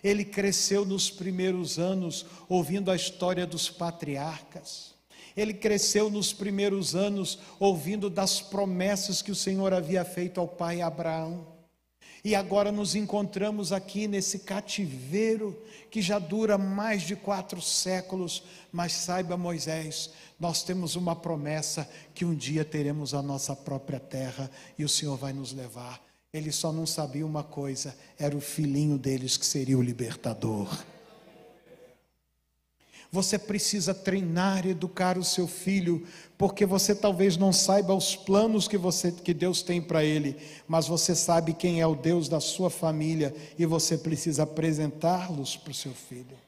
Ele cresceu nos primeiros anos ouvindo a história dos patriarcas. Ele cresceu nos primeiros anos ouvindo das promessas que o Senhor havia feito ao pai Abraão. E agora nos encontramos aqui nesse cativeiro que já dura mais de 4 séculos. Mas saiba, Moisés, nós temos uma promessa que um dia teremos a nossa própria terra e o Senhor vai nos levar. Ele só não sabia uma coisa: era o filhinho deles que seria o libertador. Você precisa treinar, educar o seu filho, porque você talvez não saiba os planos que Deus tem para ele, mas você sabe quem é o Deus da sua família e você precisa apresentá-los para o seu filho.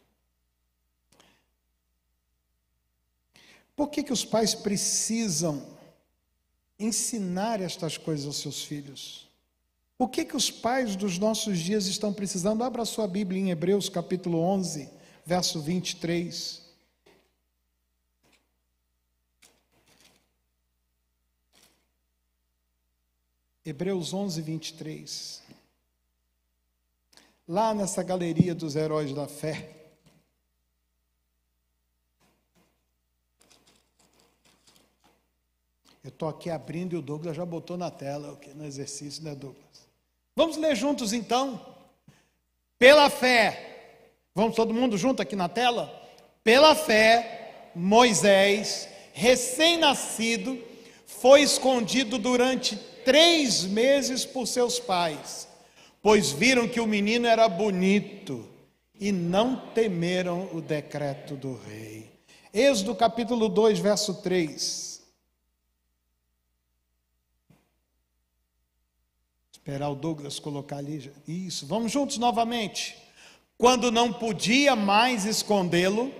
Por que os pais precisam ensinar estas coisas aos seus filhos? O que os pais dos nossos dias estão precisando? Abra sua Bíblia em Hebreus capítulo 11, verso 23. Hebreus 11, 23. Lá nessa galeria dos heróis da fé, eu estou aqui abrindo e o Douglas já botou na tela no exercício, né, Douglas? Vamos ler juntos então. Pela fé, vamos todo mundo junto aqui na tela? Pela fé, Moisés, recém-nascido, foi escondido durante 3 meses por seus pais, pois viram que o menino era bonito e não temeram o decreto do rei. Êxodo capítulo 2, verso 3. Esperar o Douglas colocar ali. Isso, vamos juntos novamente. Quando não podia mais escondê-lo,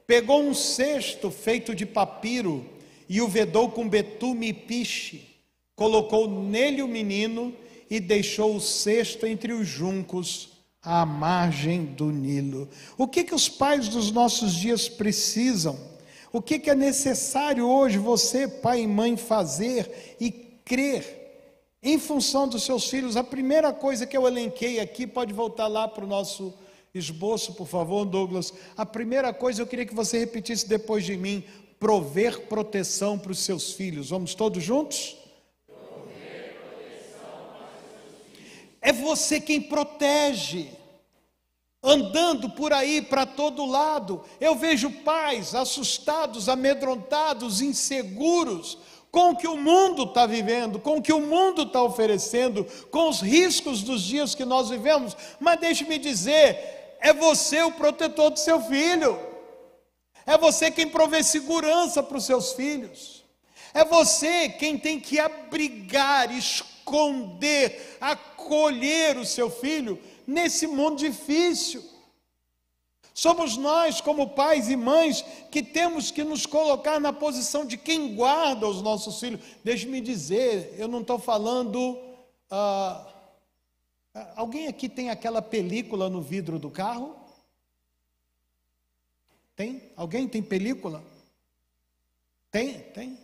pegou um cesto feito de papiro e o vedou com betume e piche. Colocou nele o menino e deixou o cesto entre os juncos à margem do Nilo. O que os pais dos nossos dias precisam? O que é necessário hoje você, pai e mãe, fazer e crer em função dos seus filhos? A primeira coisa que eu elenquei aqui, pode voltar lá para o nosso esboço, por favor, Douglas. A primeira coisa eu queria que você repetisse depois de mim: prover proteção para os seus filhos. Vamos todos juntos? Prover proteção para os seus filhos. É você quem protege. Andando por aí para todo lado, eu vejo pais assustados, amedrontados, inseguros com o que o mundo está vivendo, com o que o mundo está oferecendo, com os riscos dos dias que nós vivemos. Mas deixe-me dizer, é você o protetor do seu filho, é você quem provê segurança para os seus filhos, é você quem tem que abrigar, esconder, acolher o seu filho nesse mundo difícil. Somos nós, como pais e mães, que temos que nos colocar na posição de quem guarda os nossos filhos. Deixe-me dizer, eu não estou falando... alguém aqui tem aquela película no vidro do carro? Tem? Alguém tem película? Tem?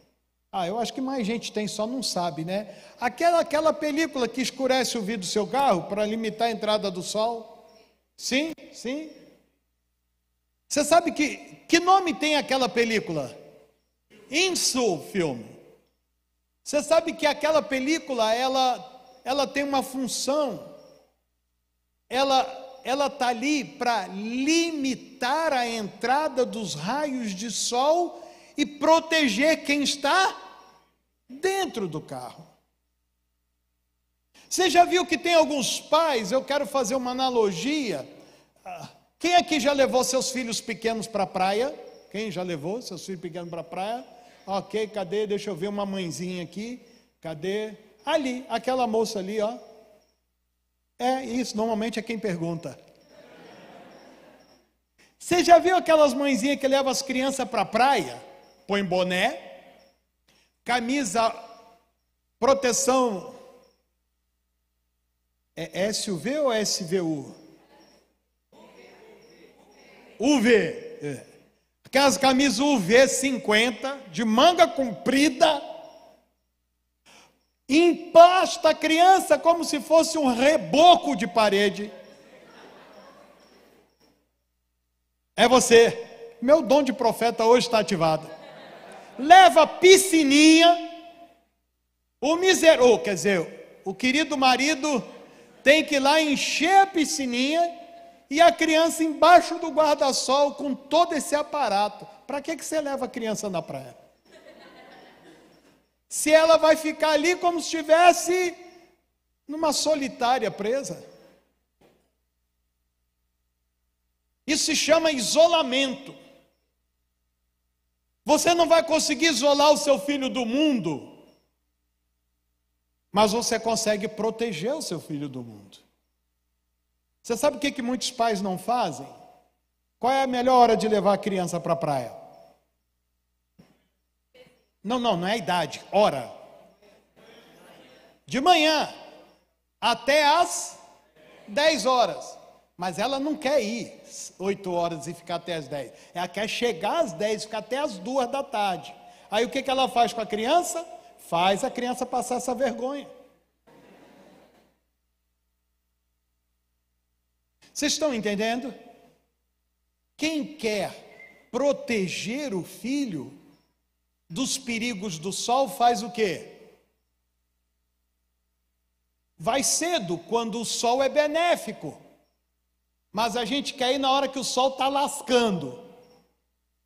Eu acho que mais gente tem, só não sabe, né? Aquela película que escurece o vidro do seu carro para limitar a entrada do sol? Sim. Você sabe que nome tem aquela película? Insulfilme. Você sabe que aquela película, ela tem uma função. Ela está ali para limitar a entrada dos raios de sol e proteger quem está dentro do carro. Você já viu que tem alguns pais, eu quero fazer uma analogia. Quem aqui já levou seus filhos pequenos para a praia? Quem já levou seus filhos pequenos para a praia? Ok, cadê? Deixa eu ver uma mãezinha aqui. Cadê? Ali, aquela moça ali, ó. É isso, normalmente é quem pergunta. Você já viu aquelas mãezinhas que levam as crianças para a praia? Põe boné, camisa, proteção. É SUV ou SVU? UV, aquelas camisas UV 50, de manga comprida, empasta a criança como se fosse um reboco de parede. É você, meu dom de profeta hoje está ativado. Leva piscininha, o querido marido tem que ir lá encher a piscininha, e a criança embaixo do guarda-sol com todo esse aparato. Para que você leva a criança na praia? Se ela vai ficar ali como se estivesse numa solitária presa. Isso se chama isolamento. Você não vai conseguir isolar o seu filho do mundo, mas você consegue proteger o seu filho do mundo. Você sabe o que muitos pais não fazem? Qual é a melhor hora de levar a criança para a praia? Não é a idade, hora. De manhã, até às 10 horas. Mas ela não quer ir 8 horas e ficar até às 10. Ela quer chegar às 10 e ficar até às 2 da tarde. Aí o que ela faz com a criança? Faz a criança passar essa vergonha. Vocês estão entendendo? Quem quer proteger o filho dos perigos do sol faz o quê? Vai cedo, quando o sol é benéfico. Mas a gente quer ir na hora que o sol está lascando.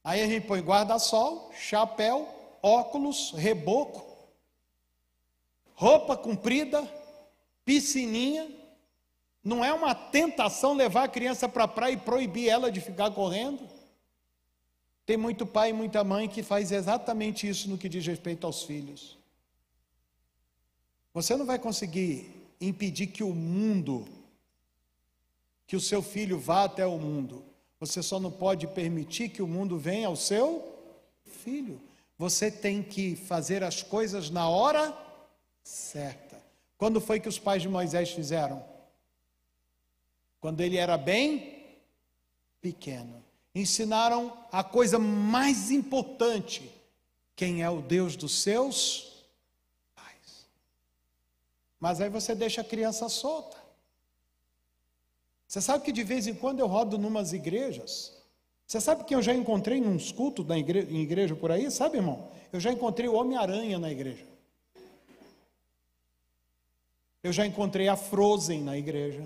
Aí a gente põe guarda-sol, chapéu, óculos, reboco, roupa comprida, piscininha. Não é uma tentação levar a criança para a praia e proibir ela de ficar correndo? Tem muito pai e muita mãe que faz exatamente isso no que diz respeito aos filhos. Você não vai conseguir impedir que o seu filho vá até o mundo. Você só não pode permitir que o mundo venha ao seu filho. Você tem que fazer as coisas na hora certa. Quando foi que os pais de Moisés fizeram? Quando ele era bem pequeno. Ensinaram a coisa mais importante: quem é o Deus dos seus pais. Mas aí você deixa a criança solta. Você sabe que de vez em quando eu rodo numas igrejas. Você sabe que eu já encontrei em uns cultos em igreja por aí? Sabe, irmão? Eu já encontrei o Homem-Aranha na igreja. Eu já encontrei a Frozen na igreja.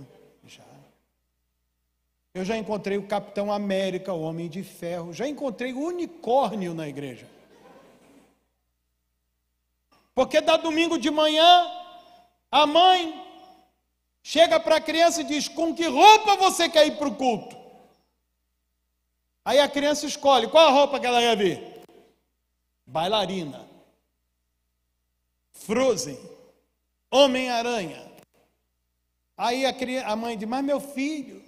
Eu já encontrei o Capitão América, o Homem de Ferro. Já encontrei o unicórnio na igreja. Porque dá domingo de manhã, a mãe chega para a criança e diz: com que roupa você quer ir para o culto? Aí a criança escolhe, qual a roupa que ela quer ver? Bailarina, Frozen, Homem-Aranha. Aí a mãe diz: mas meu filho,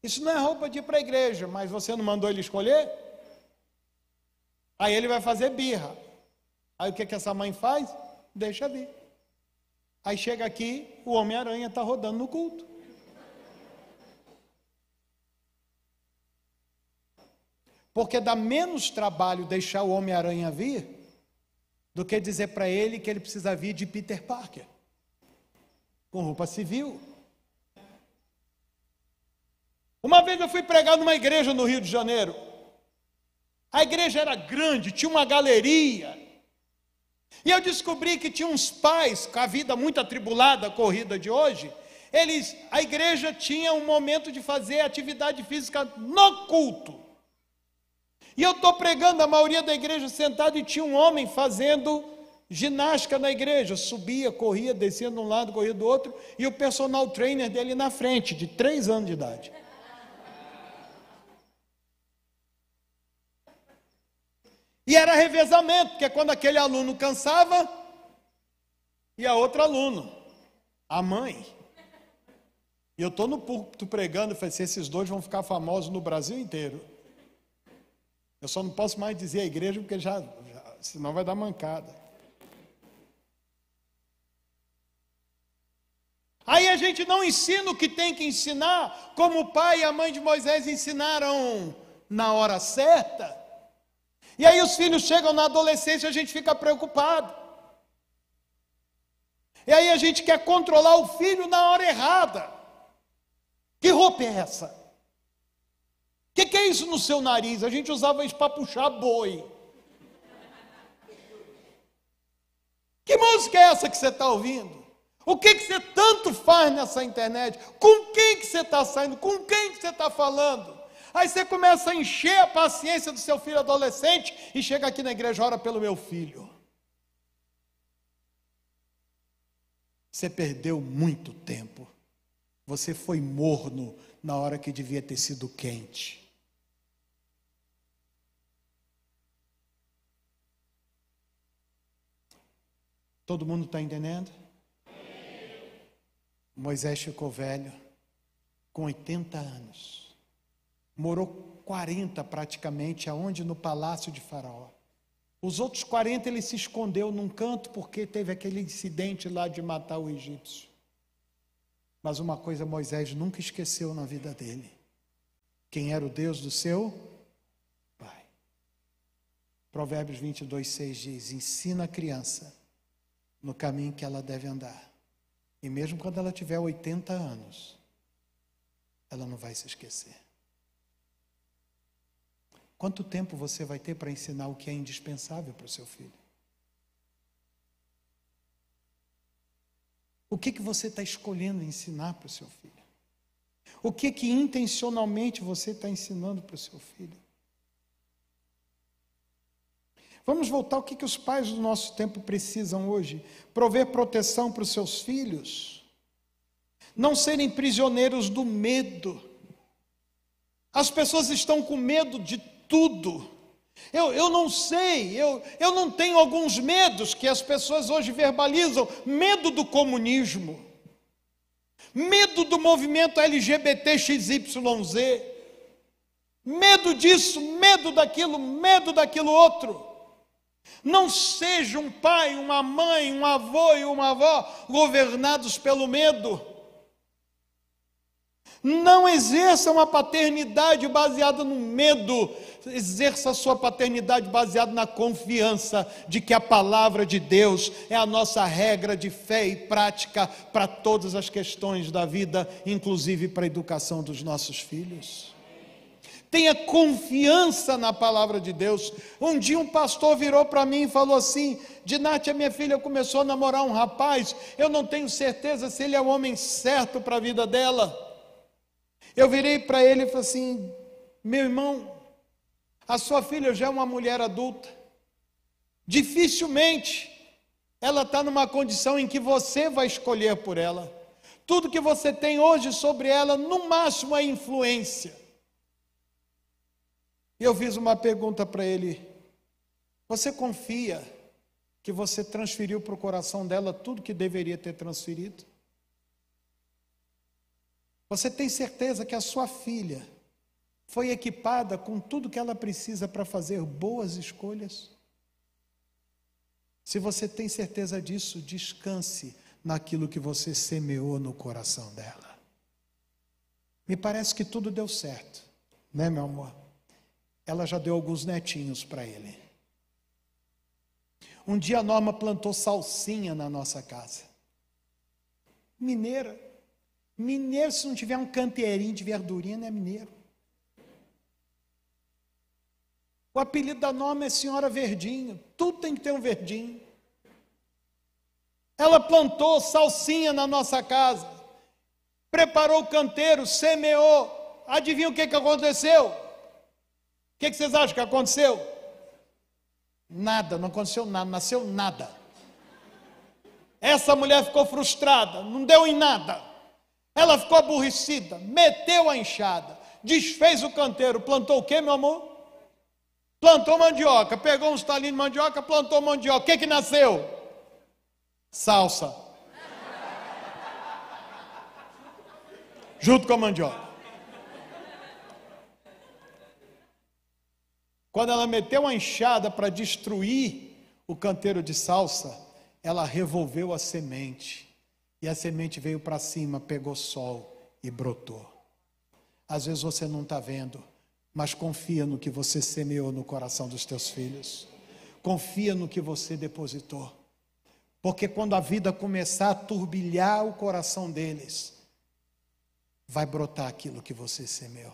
isso não é roupa de ir para a igreja, mas você não mandou ele escolher? Aí ele vai fazer birra. Aí o que essa mãe faz? Deixa vir. Aí chega aqui, o Homem-Aranha está rodando no culto. Porque dá menos trabalho deixar o Homem-Aranha vir do que dizer para ele que ele precisa vir de Peter Parker, com roupa civil. Uma vez eu fui pregar numa igreja no Rio de Janeiro. A igreja era grande, tinha uma galeria. E eu descobri que tinha uns pais, com a vida muito atribulada, a corrida de hoje, a igreja tinha um momento de fazer atividade física no culto. E eu estou pregando, a maioria da igreja sentada, e tinha um homem fazendo ginástica na igreja. Subia, corria, descia de um lado, corria do outro, e o personal trainer dele na frente, de 3 anos de idade. E era revezamento, porque quando aquele aluno cansava, ia outro aluno, a mãe. E eu estou no púlpito pregando, e falei assim: esses dois vão ficar famosos no Brasil inteiro. Eu só não posso mais dizer a igreja, porque senão vai dar mancada. Aí a gente não ensina o que tem que ensinar, como o pai e a mãe de Moisés ensinaram na hora certa. E aí os filhos chegam na adolescência e a gente fica preocupado. E aí a gente quer controlar o filho na hora errada. Que roupa é essa? O que é isso no seu nariz? A gente usava isso para puxar boi. Que música é essa que você está ouvindo? O que você tanto faz nessa internet? Com quem que você está saindo? Com quem que você está falando? Aí você começa a encher a paciência do seu filho adolescente e chega aqui na igreja: ora pelo meu filho. Você perdeu muito tempo. Você foi morno na hora que devia ter sido quente. Todo mundo está entendendo? Moisés ficou velho, com 80 anos. Morou 40 praticamente, aonde? No palácio de Faraó. Os outros 40 ele se escondeu num canto porque teve aquele incidente lá de matar o egípcio. Mas uma coisa Moisés nunca esqueceu na vida dele: quem era o Deus do seu pai. Provérbios 22:6 diz: ensina a criança no caminho que ela deve andar, e mesmo quando ela tiver 80 anos, ela não vai se esquecer. Quanto tempo você vai ter para ensinar o que é indispensável para o seu filho? O que você está escolhendo ensinar para o seu filho? O que intencionalmente você está ensinando para o seu filho? Vamos voltar ao que os pais do nosso tempo precisam hoje: prover proteção para os seus filhos, não serem prisioneiros do medo. As pessoas estão com medo de tudo. Eu não sei, eu não tenho alguns medos que as pessoas hoje verbalizam: medo do comunismo, medo do movimento LGBTXYZ, medo disso, medo daquilo outro. Não seja um pai, uma mãe, um avô e uma avó governados pelo medo. Não exerça uma paternidade baseada no medo. Exerça a sua paternidade baseada na confiança de que a palavra de Deus é a nossa regra de fé e prática para todas as questões da vida, inclusive para a educação dos nossos filhos. Tenha confiança na palavra de Deus. Um dia um pastor virou para mim e falou assim: Dinati, a minha filha começou a namorar um rapaz, eu não tenho certeza se ele é o homem certo para a vida dela. Eu virei para ele e falei assim: meu irmão, a sua filha já é uma mulher adulta. Dificilmente ela está numa condição em que você vai escolher por ela. Tudo que você tem hoje sobre ela, no máximo, é influência. E eu fiz uma pergunta para ele: você confia que você transferiu para o coração dela tudo que deveria ter transferido? Você tem certeza que a sua filha foi equipada com tudo que ela precisa para fazer boas escolhas? Se você tem certeza disso, descanse naquilo que você semeou no coração dela. Me parece que tudo deu certo, né, meu amor? Ela já deu alguns netinhos para ele. Um dia a Norma plantou salsinha na nossa casa. Mineiro, se não tiver um canteirinho de verdurinha, não é mineiro. O apelido da Norma é Senhora Verdinho. Tudo tem que ter um verdinho. Ela plantou salsinha na nossa casa, preparou o canteiro, semeou. Adivinha o que aconteceu? O que vocês acham que aconteceu? Nada, não aconteceu nada, nasceu nada. Essa mulher ficou frustrada, não deu em nada. Ela ficou aborrecida, meteu a enxada, desfez o canteiro, plantou o quê, meu amor? Plantou mandioca, pegou uns talinhos de mandioca, plantou mandioca. O que nasceu? Salsa. Junto com a mandioca. Quando ela meteu a enxada para destruir o canteiro de salsa, ela revolveu a semente. E a semente veio para cima, pegou sol e brotou. Às vezes você não está vendo, mas confia no que você semeou no coração dos teus filhos. Confia no que você depositou. Porque quando a vida começar a turbilhar o coração deles, vai brotar aquilo que você semeou.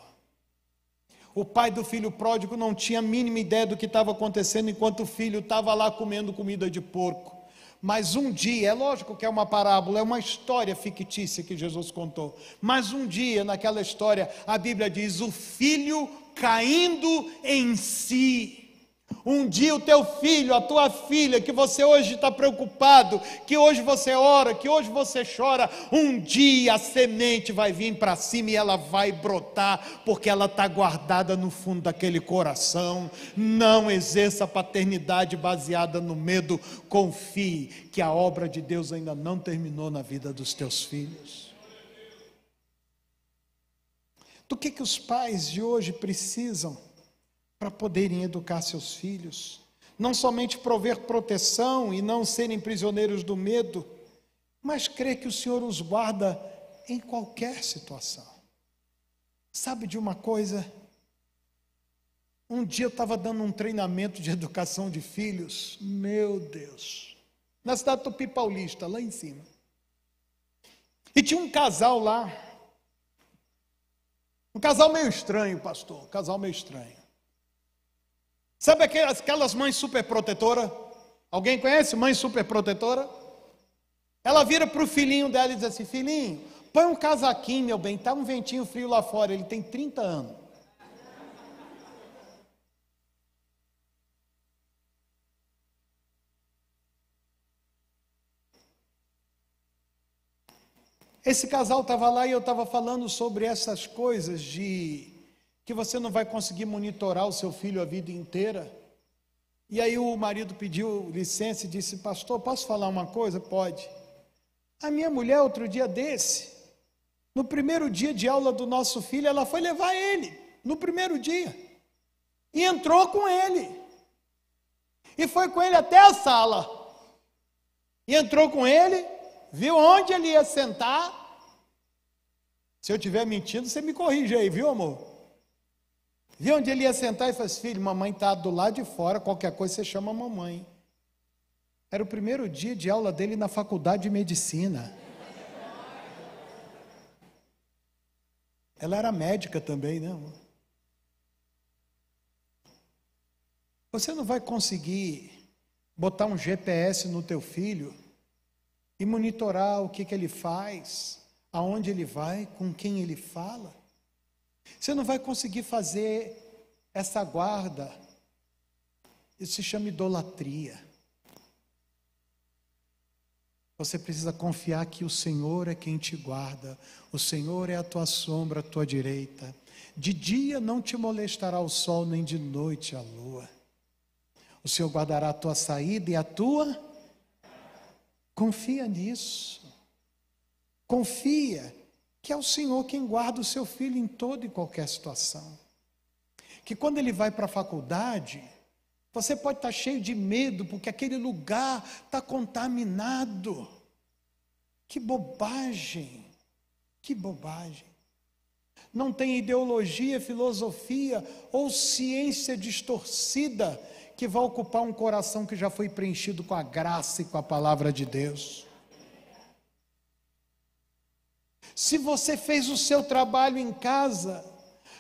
O pai do filho pródigo não tinha a mínima ideia do que estava acontecendo enquanto o filho estava lá comendo comida de porco. Mas um dia, é lógico que é uma parábola, é uma história fictícia que Jesus contou. Mas um dia, naquela história, a Bíblia diz: o filho caindo em si. Um dia o teu filho, a tua filha, que você hoje está preocupado, que hoje você ora, que hoje você chora, um dia a semente vai vir para cima e ela vai brotar, porque ela está guardada no fundo daquele coração. Não exerça paternidade baseada no medo, confie que a obra de Deus ainda não terminou na vida dos teus filhos. Do que os pais de hoje precisam para poderem educar seus filhos? Não somente prover proteção e não serem prisioneiros do medo, mas crer que o Senhor os guarda em qualquer situação. Sabe de uma coisa? Um dia eu estava dando um treinamento de educação de filhos, meu Deus, na cidade do Tupi Paulista, lá em cima. E tinha um casal lá, um casal meio estranho, pastor, um casal meio estranho. Sabe aquelas mães superprotetoras? Alguém conhece mãe superprotetora? Ela vira para o filhinho dela e diz assim: filhinho, põe um casaquinho, meu bem, está um ventinho frio lá fora. Ele tem 30 anos. Esse casal estava lá e eu estava falando sobre essas coisas de que você não vai conseguir monitorar o seu filho a vida inteira. E aí o marido pediu licença e disse: pastor, posso falar uma coisa? Pode. A minha mulher, outro dia desse, no primeiro dia de aula do nosso filho, ela foi levar ele, no primeiro dia, e entrou com ele, e foi com ele até a sala, e entrou com ele, viu onde ele ia sentar. Se eu estiver mentindo, você me corrige aí, viu, amor? Viu onde ele ia sentar e falou assim: filho, mamãe está do lado de fora, qualquer coisa você chama a mamãe. Era o primeiro dia de aula dele na faculdade de medicina. Ela era médica também, né? Você não vai conseguir botar um GPS no teu filho e monitorar o que ele faz, aonde ele vai, com quem ele fala. Você não vai conseguir fazer essa guarda. Isso se chama idolatria. Você precisa confiar que o Senhor é quem te guarda. O Senhor é a tua sombra, a tua direita. De dia não te molestará o sol, nem de noite a lua. O Senhor guardará a tua saída e a tua... Confia nisso. Confia que é o Senhor quem guarda o seu filho em toda e qualquer situação. Que quando ele vai para a faculdade, você pode estar cheio de medo, porque aquele lugar está contaminado. Que bobagem, que bobagem. Não tem ideologia, filosofia ou ciência distorcida que vai ocupar um coração que já foi preenchido com a graça e com a palavra de Deus. Se você fez o seu trabalho em casa,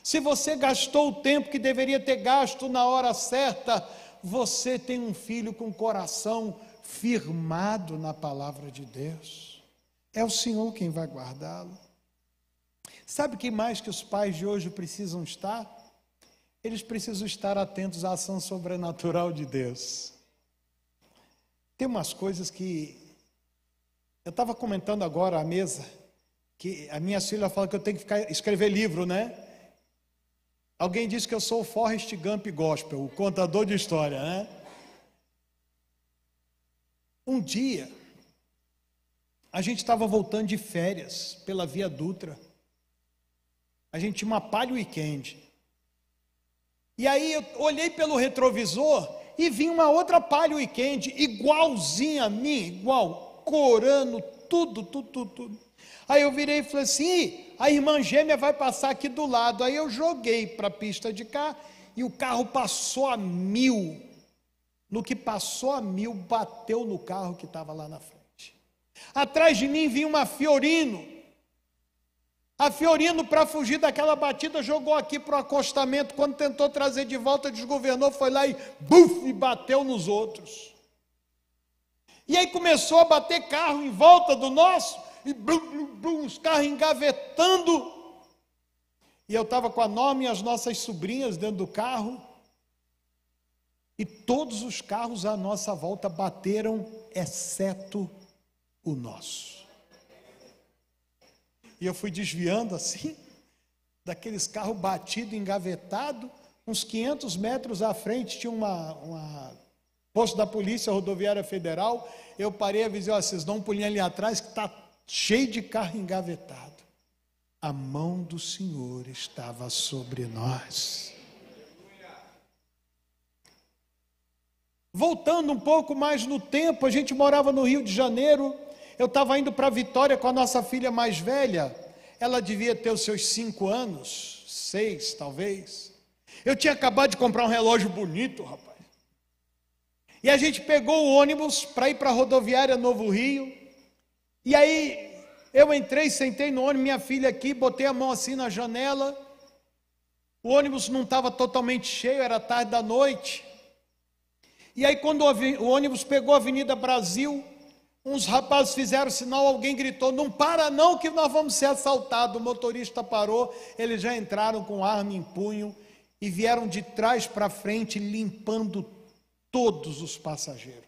se você gastou o tempo que deveria ter gasto na hora certa, você tem um filho com o coração firmado na palavra de Deus. É o Senhor quem vai guardá-lo. Sabe o que mais que os pais de hoje precisam estar? Eles precisam estar atentos à ação sobrenatural de Deus. Tem umas coisas que... Eu estava comentando agora à mesa, que a minha filha fala que eu tenho que escrever livro, né? Alguém disse que eu sou o Forrest Gump gospel, o contador de história, né? Um dia, a gente estava voltando de férias pela Via Dutra. A gente tinha uma Palio Weekend. E aí eu olhei pelo retrovisor e vi uma outra Palio Weekend, igualzinha a mim, igual, corando, tudo. Aí eu virei e falei assim: a irmã gêmea vai passar aqui do lado. Aí eu joguei para a pista de cá e o carro passou a 1000. No que passou a 1000, bateu no carro que estava lá na frente. Atrás de mim vinha uma Fiorino. A Fiorino, para fugir daquela batida, jogou aqui para o acostamento. Quando tentou trazer de volta, desgovernou, foi lá e buf, e bateu nos outros. E aí começou a bater carro em volta do nosso, e os carros engavetando. E eu estava com a Norma e as nossas sobrinhas dentro do carro. E todos os carros à nossa volta bateram, exceto o nosso. E eu fui desviando assim, daqueles carros batidos, engavetados, uns 500 metros à frente tinha uma posto da Polícia Rodoviária Federal. Eu parei e avisei: ó, vocês dão um pulinho ali atrás que está cheio de carro engavetado. A mão do Senhor estava sobre nós. Voltando um pouco mais no tempo, a gente morava no Rio de Janeiro. Eu estava indo para Vitória com a nossa filha mais velha. Ela devia ter os seus 5 anos, 6 talvez. Eu tinha acabado de comprar um relógio bonito, rapaz. E a gente pegou o ônibus para ir para a rodoviária Novo Rio. E aí eu entrei, sentei no ônibus, minha filha aqui, botei a mão assim na janela. O ônibus não estava totalmente cheio, era tarde da noite. E aí quando o ônibus pegou a Avenida Brasil, uns rapazes fizeram sinal, alguém gritou: não para não que nós vamos ser assaltados. O motorista parou, eles já entraram com arma em punho e vieram de trás para frente limpando todos os passageiros.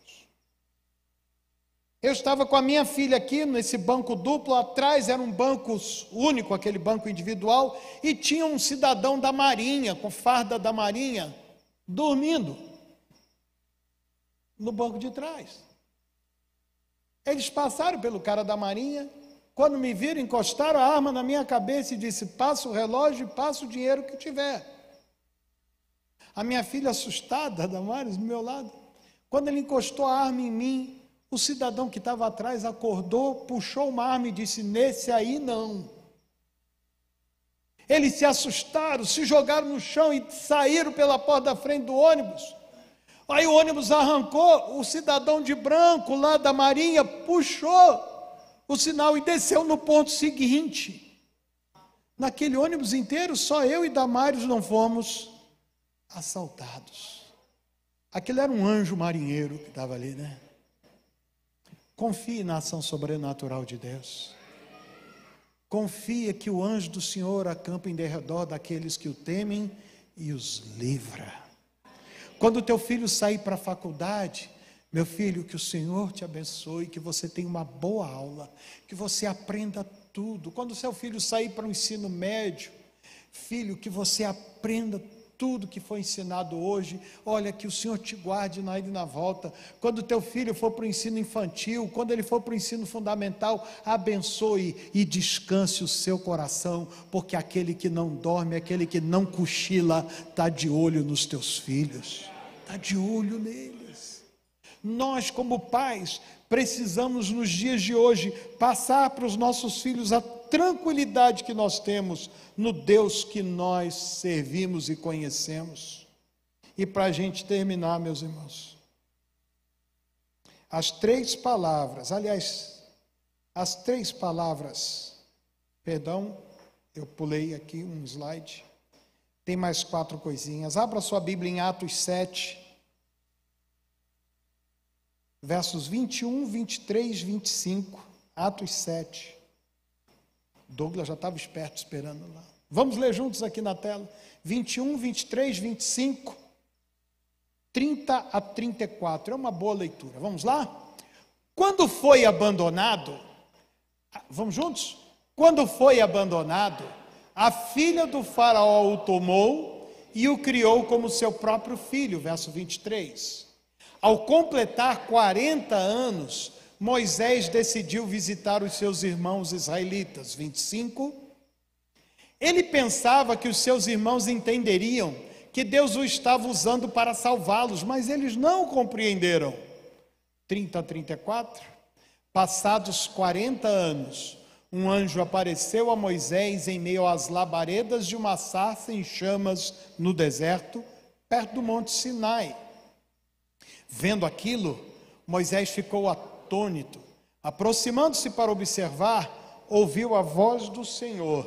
Eu estava com a minha filha aqui nesse banco duplo, atrás era um banco único, aquele banco individual, e tinha um cidadão da Marinha, com farda da Marinha, dormindo no banco de trás. Eles passaram pelo cara da Marinha, quando me viram, encostaram a arma na minha cabeça e disse: passa o relógio e passa o dinheiro que tiver. A minha filha, assustada, Damares, do meu lado, quando ele encostou a arma em mim, o cidadão que estava atrás acordou, puxou uma arma e disse: nesse aí não. Eles se assustaram, se jogaram no chão e saíram pela porta da frente do ônibus. Aí o ônibus arrancou, o cidadão de branco lá da Marinha puxou o sinal e desceu no ponto seguinte. Naquele ônibus inteiro, só eu e Damares não fomos assaltados. Aquele era um anjo marinheiro que estava ali, né? Confie na ação sobrenatural de Deus. Confia que o anjo do Senhor acampa em derredor daqueles que o temem e os livra. Quando o teu filho sair para a faculdade, meu filho, que o Senhor te abençoe, que você tenha uma boa aula, que você aprenda tudo. Quando o seu filho sair para o ensino médio, filho, que você aprenda tudo que foi ensinado hoje. Olha, que o Senhor te guarde na ida e na volta. Quando o teu filho for para o ensino infantil, quando ele for para o ensino fundamental, abençoe e descanse o seu coração, porque aquele que não dorme, aquele que não cochila, está de olho nos teus filhos, está de olho neles. Nós, como pais, precisamos nos dias de hoje passar para os nossos filhos a tranquilidade que nós temos no Deus que nós servimos e conhecemos. E para a gente terminar, meus irmãos, as 3 palavras, aliás, as 3 palavras, perdão, eu pulei aqui um slide, tem mais 4 coisinhas. Abra sua Bíblia em Atos 7, versos 21, 23, 25, Atos 7. Douglas já estava esperto esperando lá. Vamos ler juntos aqui na tela. 21, 23, 25, 30 a 34. É uma boa leitura. Vamos lá? Quando foi abandonado, vamos juntos? Quando foi abandonado, a filha do faraó o tomou e o criou como seu próprio filho. Verso 23. Ao completar 40 anos, Moisés decidiu visitar os seus irmãos israelitas. 25. Ele pensava que os seus irmãos entenderiam que Deus o estava usando para salvá-los, mas eles não compreenderam. 30 a 34. Passados 40 anos, um anjo apareceu a Moisés em meio às labaredas de uma sarça em chamas no deserto, perto do monte Sinai. Vendo aquilo, Moisés ficou atônito. Aproximando-se para observar, ouviu a voz do Senhor: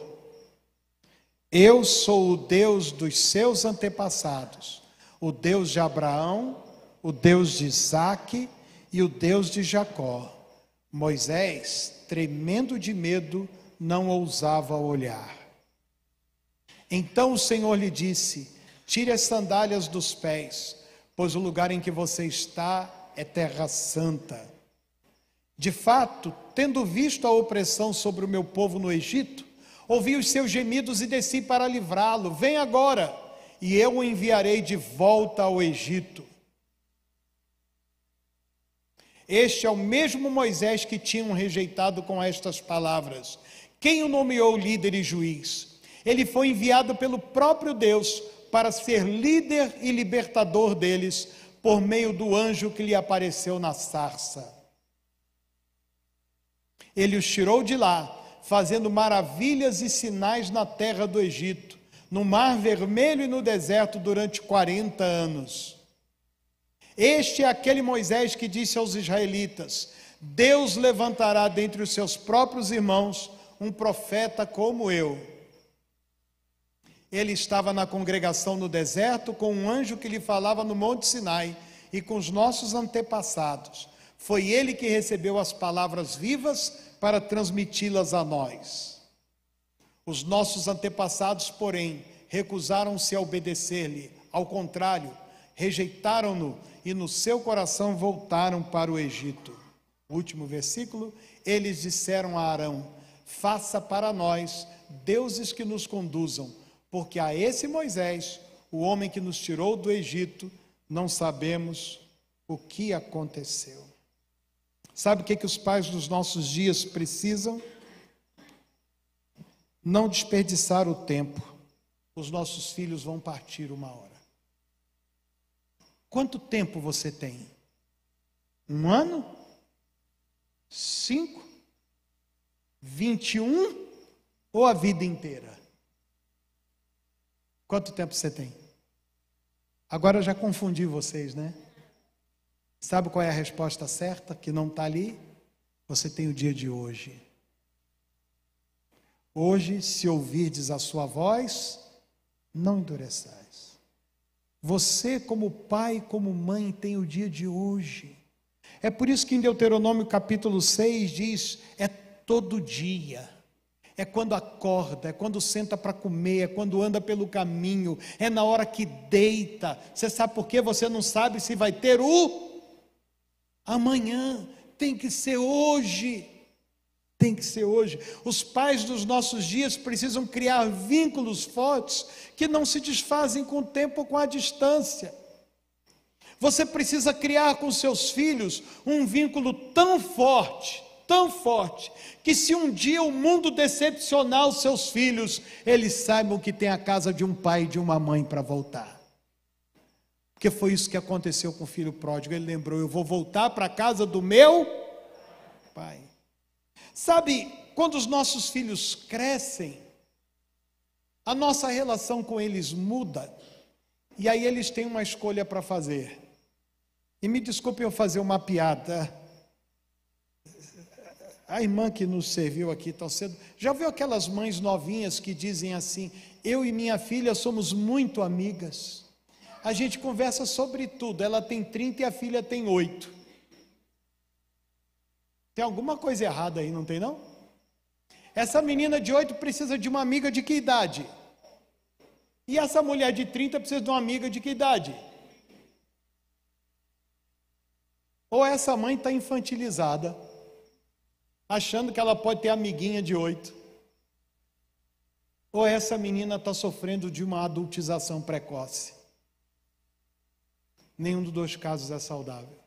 eu sou o Deus dos seus antepassados, o Deus de Abraão, o Deus de Isaque e o Deus de Jacó. Moisés, tremendo de medo, não ousava olhar. Então o Senhor lhe disse: tire as sandálias dos pés, pois o lugar em que você está é terra santa. De fato, tendo visto a opressão sobre o meu povo no Egito, ouvi os seus gemidos e desci para livrá-lo. Vem agora, e eu o enviarei de volta ao Egito. Este é o mesmo Moisés que tinham rejeitado com estas palavras. Quem o nomeou líder e juiz? Ele foi enviado pelo próprio Deus para ser líder e libertador deles, por meio do anjo que lhe apareceu na sarça. Ele os tirou de lá, fazendo maravilhas e sinais na terra do Egito, no Mar Vermelho e no deserto durante 40 anos. Este é aquele Moisés que disse aos israelitas: Deus levantará dentre os seus próprios irmãos um profeta como eu. Ele estava na congregação no deserto com um anjo que lhe falava no Monte Sinai e com os nossos antepassados. Foi ele que recebeu as palavras vivas para transmiti-las a nós. Os nossos antepassados, porém, recusaram-se a obedecer-lhe. Ao contrário, rejeitaram-no e no seu coração voltaram para o Egito. Último versículo. Eles disseram a Arão: faça para nós deuses que nos conduzam, porque a esse Moisés, o homem que nos tirou do Egito, não sabemos o que aconteceu. Sabe o que os pais dos nossos dias precisam? Não desperdiçar o tempo. Os nossos filhos vão partir uma hora. Quanto tempo você tem? 1 ano? 5? 21? Ou a vida inteira? Quanto tempo você tem? Agora eu já confundi vocês, né? Sabe qual é a resposta certa, que não está ali? Você tem o dia de hoje. Hoje, se ouvirdes a sua voz, não endureçais. Você, como pai, como mãe, tem o dia de hoje. É por isso que em Deuteronômio capítulo 6 diz: é todo dia. É quando acorda, é quando senta para comer, é quando anda pelo caminho, é na hora que deita. Você sabe por quê? Você não sabe se vai ter o amanhã. Tem que ser hoje. Tem que ser hoje. Os pais dos nossos dias precisam criar vínculos fortes que não se desfazem com o tempo ou com a distância. Você precisa criar com seus filhos um vínculo tão forte, que se um dia o mundo decepcionar os seus filhos, eles saibam que tem a casa de um pai e de uma mãe para voltar. Porque foi isso que aconteceu com o filho pródigo. Ele lembrou: eu vou voltar para a casa do meu pai. Sabe, quando os nossos filhos crescem, a nossa relação com eles muda, e aí eles têm uma escolha para fazer. E me desculpe eu fazer uma piada. A irmã que nos serviu aqui tão cedo, já viu aquelas mães novinhas que dizem assim: eu e minha filha somos muito amigas, a gente conversa sobre tudo, ela tem 30 e a filha tem 8. Tem alguma coisa errada aí, não tem não? Essa menina de 8 precisa de uma amiga de que idade? E essa mulher de 30 precisa de uma amiga de que idade? Ou essa mãe está infantilizada, achando que ela pode ter amiguinha de 8. Ou essa menina está sofrendo de uma adultização precoce. Nenhum dos dois casos é saudável.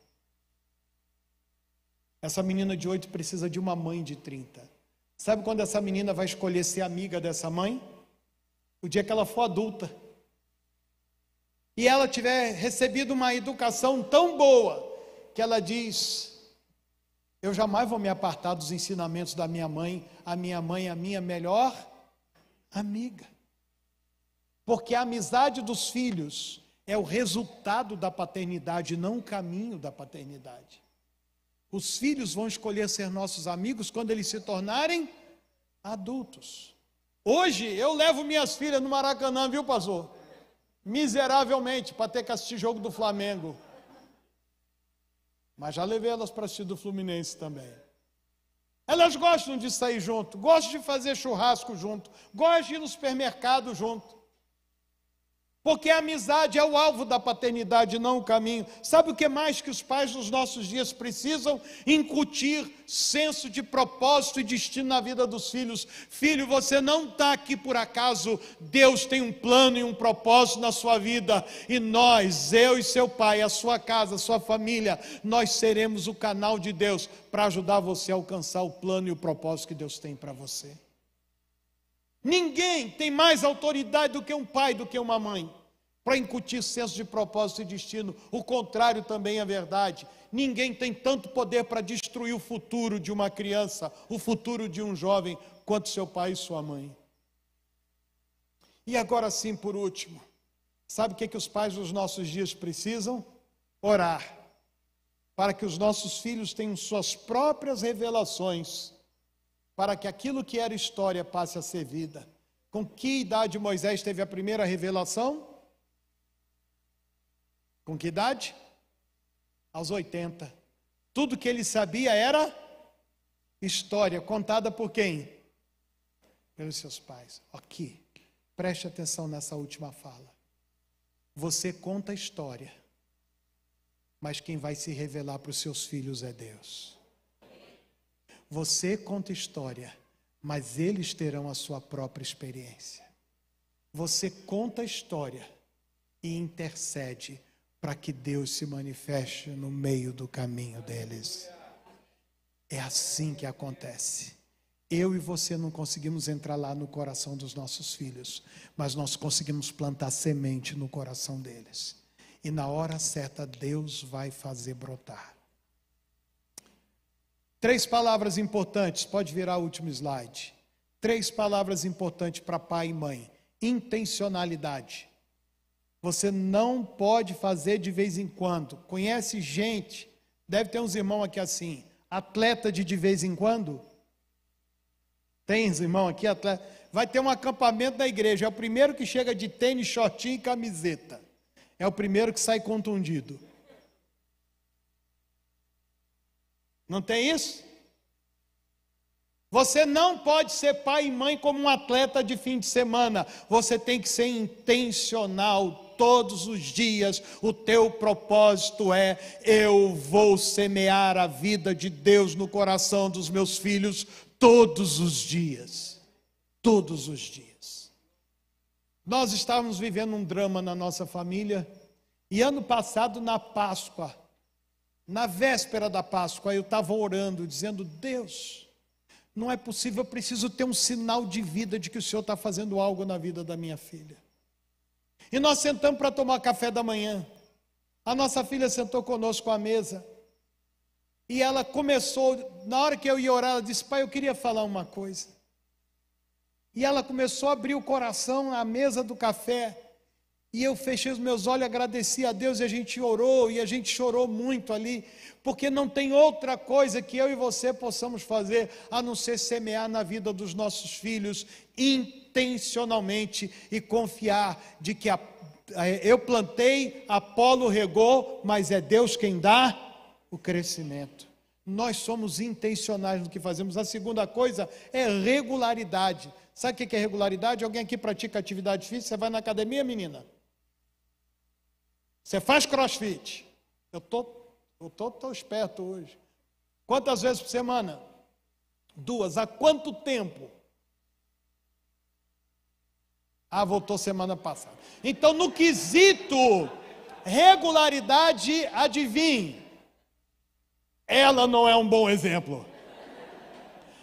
Essa menina de 8 precisa de uma mãe de 30. Sabe quando essa menina vai escolher ser amiga dessa mãe? O dia que ela for adulta. E ela tiver recebido uma educação tão boa, que ela diz: eu jamais vou me apartar dos ensinamentos da minha mãe. A minha mãe é a minha melhor amiga. Porque a amizade dos filhos é o resultado da paternidade, não o caminho da paternidade. Os filhos vão escolher ser nossos amigos quando eles se tornarem adultos. Hoje eu levo minhas filhas no Maracanã, viu, pastor? Miseravelmente, para ter que assistir jogo do Flamengo. Mas já levei elas para assistir do Fluminense também. Elas gostam de sair junto, gostam de fazer churrasco junto, gostam de ir no supermercado junto. Porque a amizade é o alvo da paternidade, não o caminho. Sabe o que mais que os pais nos nossos dias precisam? Incutir senso de propósito e destino na vida dos filhos. Filho, você não está aqui por acaso. Deus tem um plano e um propósito na sua vida. E nós, eu e seu pai, a sua casa, a sua família, nós seremos o canal de Deus para ajudar você a alcançar o plano e o propósito que Deus tem para você. Ninguém tem mais autoridade do que um pai, do que uma mãe, para incutir senso de propósito e destino. O contrário também é verdade. Ninguém tem tanto poder para destruir o futuro de uma criança, o futuro de um jovem, quanto seu pai e sua mãe. E agora sim, por último, sabe o que os pais dos nossos dias precisam? Orar, para que os nossos filhos tenham suas próprias revelações, para que aquilo que era história passe a ser vida. Com que idade Moisés teve a primeira revelação? Com que idade? Aos 80. Tudo que ele sabia era história, contada por quem? Pelos seus pais. Aqui, preste atenção nessa última fala. Você conta a história, mas quem vai se revelar para os seus filhos é Deus. Você conta história, mas eles terão a sua própria experiência. Você conta a história e intercede para que Deus se manifeste no meio do caminho deles. É assim que acontece. Eu e você não conseguimos entrar lá no coração dos nossos filhos, mas nós conseguimos plantar semente no coração deles. E na hora certa Deus vai fazer brotar. 3 palavras importantes, pode virar o último slide. 3 palavras importantes para pai e mãe. Intencionalidade. Você não pode fazer de vez em quando. Conhece gente, deve ter uns irmãos aqui assim, atleta de vez em quando? Tem uns irmãos aqui, atleta? Vai ter um acampamento da igreja, é o primeiro que chega de tênis, shortinho e camiseta. É o primeiro que sai contundido. Não tem isso? Você não pode ser pai e mãe como um atleta de fim de semana. Você tem que ser intencional todos os dias. O teu propósito é: eu vou semear a vida de Deus no coração dos meus filhos todos os dias. Todos os dias. Nós estávamos vivendo um drama na nossa família. E ano passado, na Páscoa, na véspera da Páscoa, eu estava orando, dizendo: Deus, não é possível, eu preciso ter um sinal de vida de que o Senhor está fazendo algo na vida da minha filha. E nós sentamos para tomar café da manhã. A nossa filha sentou conosco à mesa. E ela começou, na hora que eu ia orar, ela disse: pai, eu queria falar uma coisa. E ela começou a abrir o coração à mesa do café. E eu fechei os meus olhos, agradeci a Deus, e a gente orou, e a gente chorou muito ali, porque não tem outra coisa que eu e você possamos fazer, a não ser semear na vida dos nossos filhos, intencionalmente, e confiar de que eu plantei, Apolo regou, mas é Deus quem dá o crescimento. Nós somos intencionais no que fazemos. A segunda coisa é regularidade. Sabe o que é regularidade? Alguém aqui pratica atividade física? Você vai na academia, menina? Você faz crossfit? Eu tô esperto hoje. Quantas vezes por semana? 2. Há quanto tempo? Voltou semana passada. Então, no quesito regularidade, adivinhe, ela não é um bom exemplo.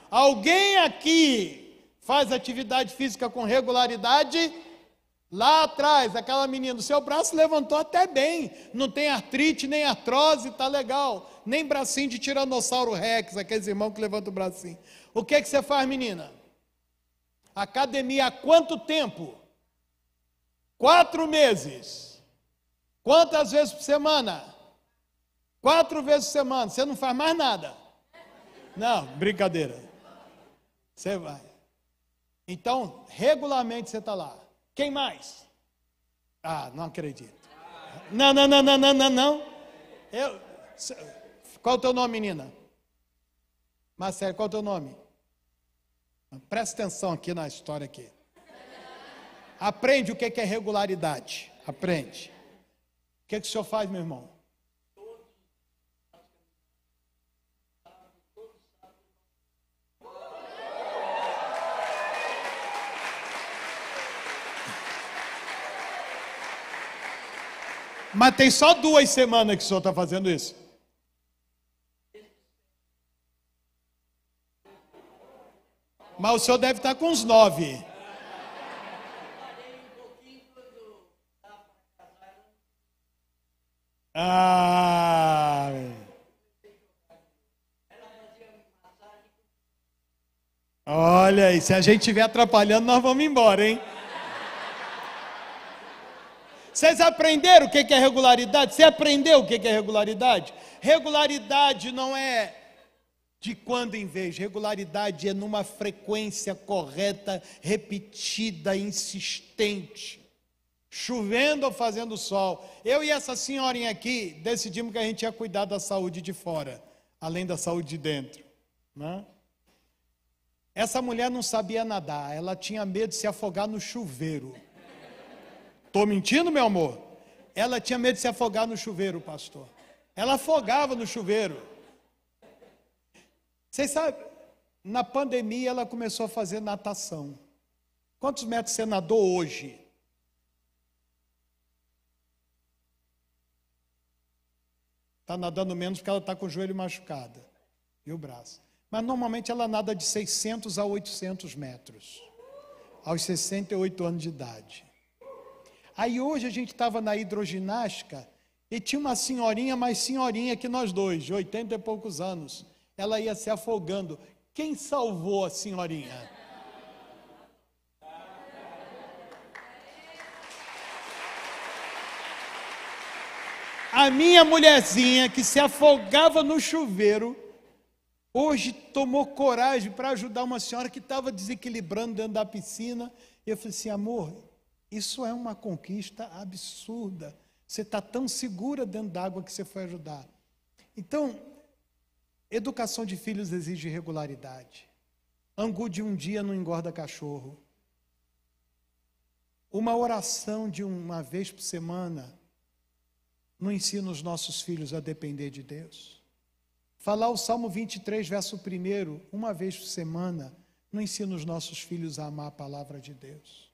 Alguém aqui faz atividade física com regularidade? Lá atrás, aquela menina, o seu braço levantou até bem, não tem artrite, nem artrose, está legal, nem bracinho de tiranossauro rex, aqueles irmãos que levantam o bracinho. O que você faz, menina? Academia há quanto tempo? 4 meses. Quantas vezes por semana? 4 vezes por semana. Você não faz mais nada? Não, brincadeira. Você vai. Então, regularmente você está lá. Quem mais? Não acredito. Não. Qual é o teu nome, menina? Marcelo, qual é o teu nome? Presta atenção aqui na história aqui. Aprende o que é regularidade. Aprende. O que o senhor faz, meu irmão? Mas tem só 2 semanas que o senhor está fazendo isso. Mas o senhor deve estar com uns 9. Ah. Olha aí, se a gente estiver atrapalhando, nós vamos embora, hein? Vocês aprenderam o que é regularidade? Você aprendeu o que é regularidade? Regularidade não é de quando em vez. Regularidade é numa frequência correta, repetida, insistente. Chovendo ou fazendo sol. Eu e essa senhorinha aqui decidimos que a gente ia cuidar da saúde de fora, além da saúde de dentro, né? Essa mulher não sabia nadar, ela tinha medo de se afogar no chuveiro. Estou mentindo, meu amor? Ela tinha medo de se afogar no chuveiro, pastor. Ela afogava no chuveiro. Vocês sabem, na pandemia ela começou a fazer natação. Quantos metros você nadou hoje? Está nadando menos porque ela está com o joelho machucado e o braço. Mas normalmente ela nada de 600 a 800 metros, aos 68 anos de idade. Aí hoje a gente estava na hidroginástica e tinha uma senhorinha, mais senhorinha que nós dois, de 80 e poucos anos. Ela ia se afogando. Quem salvou a senhorinha? A minha mulherzinha, que se afogava no chuveiro, hoje tomou coragem para ajudar uma senhora que estava desequilibrando dentro da piscina. E eu falei assim, amor, isso é uma conquista absurda. Você está tão segura dentro d'água que você foi ajudar. Então, educação de filhos exige regularidade. Angu de um dia não engorda cachorro. Uma oração de uma vez por semana não ensina os nossos filhos a depender de Deus. Falar o Salmo 23, verso 1, uma vez por semana, não ensina os nossos filhos a amar a palavra de Deus.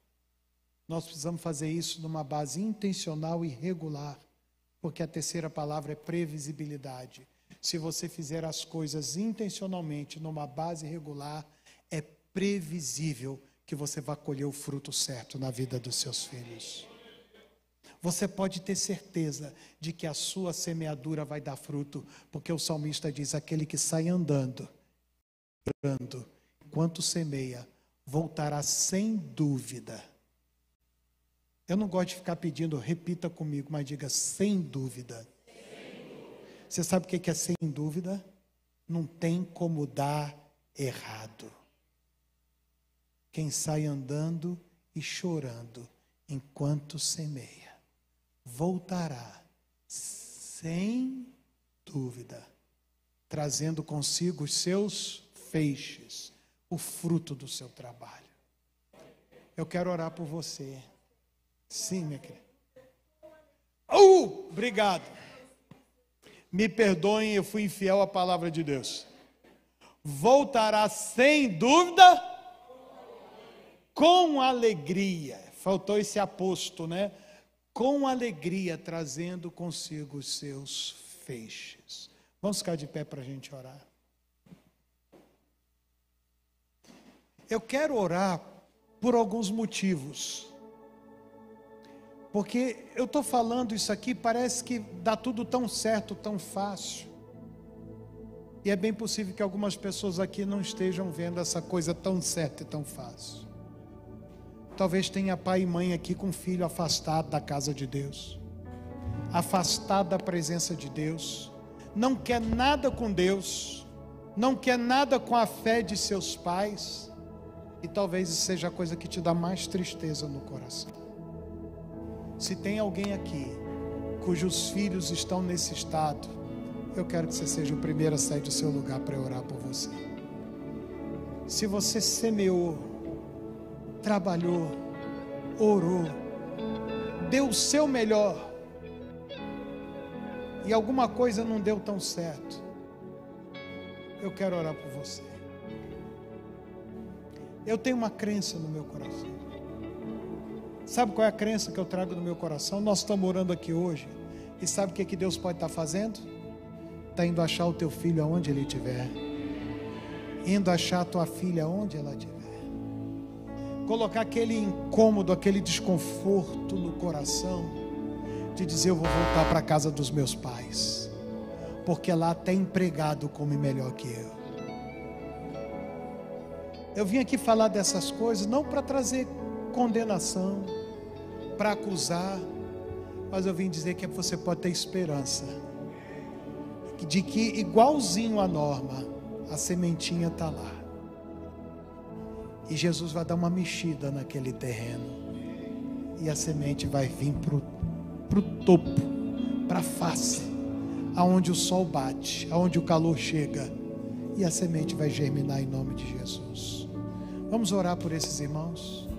Nós precisamos fazer isso numa base intencional e regular, porque a terceira palavra é previsibilidade. Se você fizer as coisas intencionalmente, numa base regular, é previsível que você vai colher o fruto certo na vida dos seus filhos. Você pode ter certeza de que a sua semeadura vai dar fruto, porque o salmista diz, aquele que sai andando, enquanto semeia, voltará sem dúvida. Eu não gosto de ficar pedindo, repita comigo, mas diga sem dúvida. Você sabe o que é sem dúvida? Não tem como dar errado. Quem sai andando e chorando enquanto semeia, voltará sem dúvida, trazendo consigo os seus feixes, o fruto do seu trabalho. Eu quero orar por você. Sim, minha querida. Obrigado. Me perdoem, eu fui infiel à palavra de Deus. Voltará sem dúvida, com alegria. Faltou esse aposto, né? Com alegria, trazendo consigo os seus feixes. Vamos ficar de pé para a gente orar. Eu quero orar por alguns motivos. Porque eu estou falando isso aqui, parece que dá tudo tão certo, tão fácil. E é bem possível que algumas pessoas aqui não estejam vendo essa coisa tão certa e tão fácil. Talvez tenha pai e mãe aqui com filho afastado da casa de Deus, afastado da presença de Deus, não quer nada com Deus, não quer nada com a fé de seus pais, e talvez isso seja a coisa que te dá mais tristeza no coração. Se tem alguém aqui cujos filhos estão nesse estado, eu quero que você seja o primeiro a sair do seu lugar para orar por você. Se você semeou, trabalhou, orou, deu o seu melhor e alguma coisa não deu tão certo, eu quero orar por você. Eu tenho uma crença no meu coração. Sabe qual é a crença que eu trago no meu coração? Nós estamos orando aqui hoje, e sabe o que Deus pode estar fazendo? Está indo achar o teu filho aonde ele estiver, indo achar a tua filha aonde ela estiver, colocar aquele incômodo, aquele desconforto no coração, de dizer: eu vou voltar para a casa dos meus pais, porque lá até empregado come melhor que eu. Eu vim aqui falar dessas coisas não para trazer condenação, para acusar, mas eu vim dizer que você pode ter esperança de que, igualzinho a Norma, a sementinha está lá, e Jesus vai dar uma mexida naquele terreno, e a semente vai vir para o topo, para a face, aonde o sol bate, aonde o calor chega, e a semente vai germinar em nome de Jesus. Vamos orar por esses irmãos.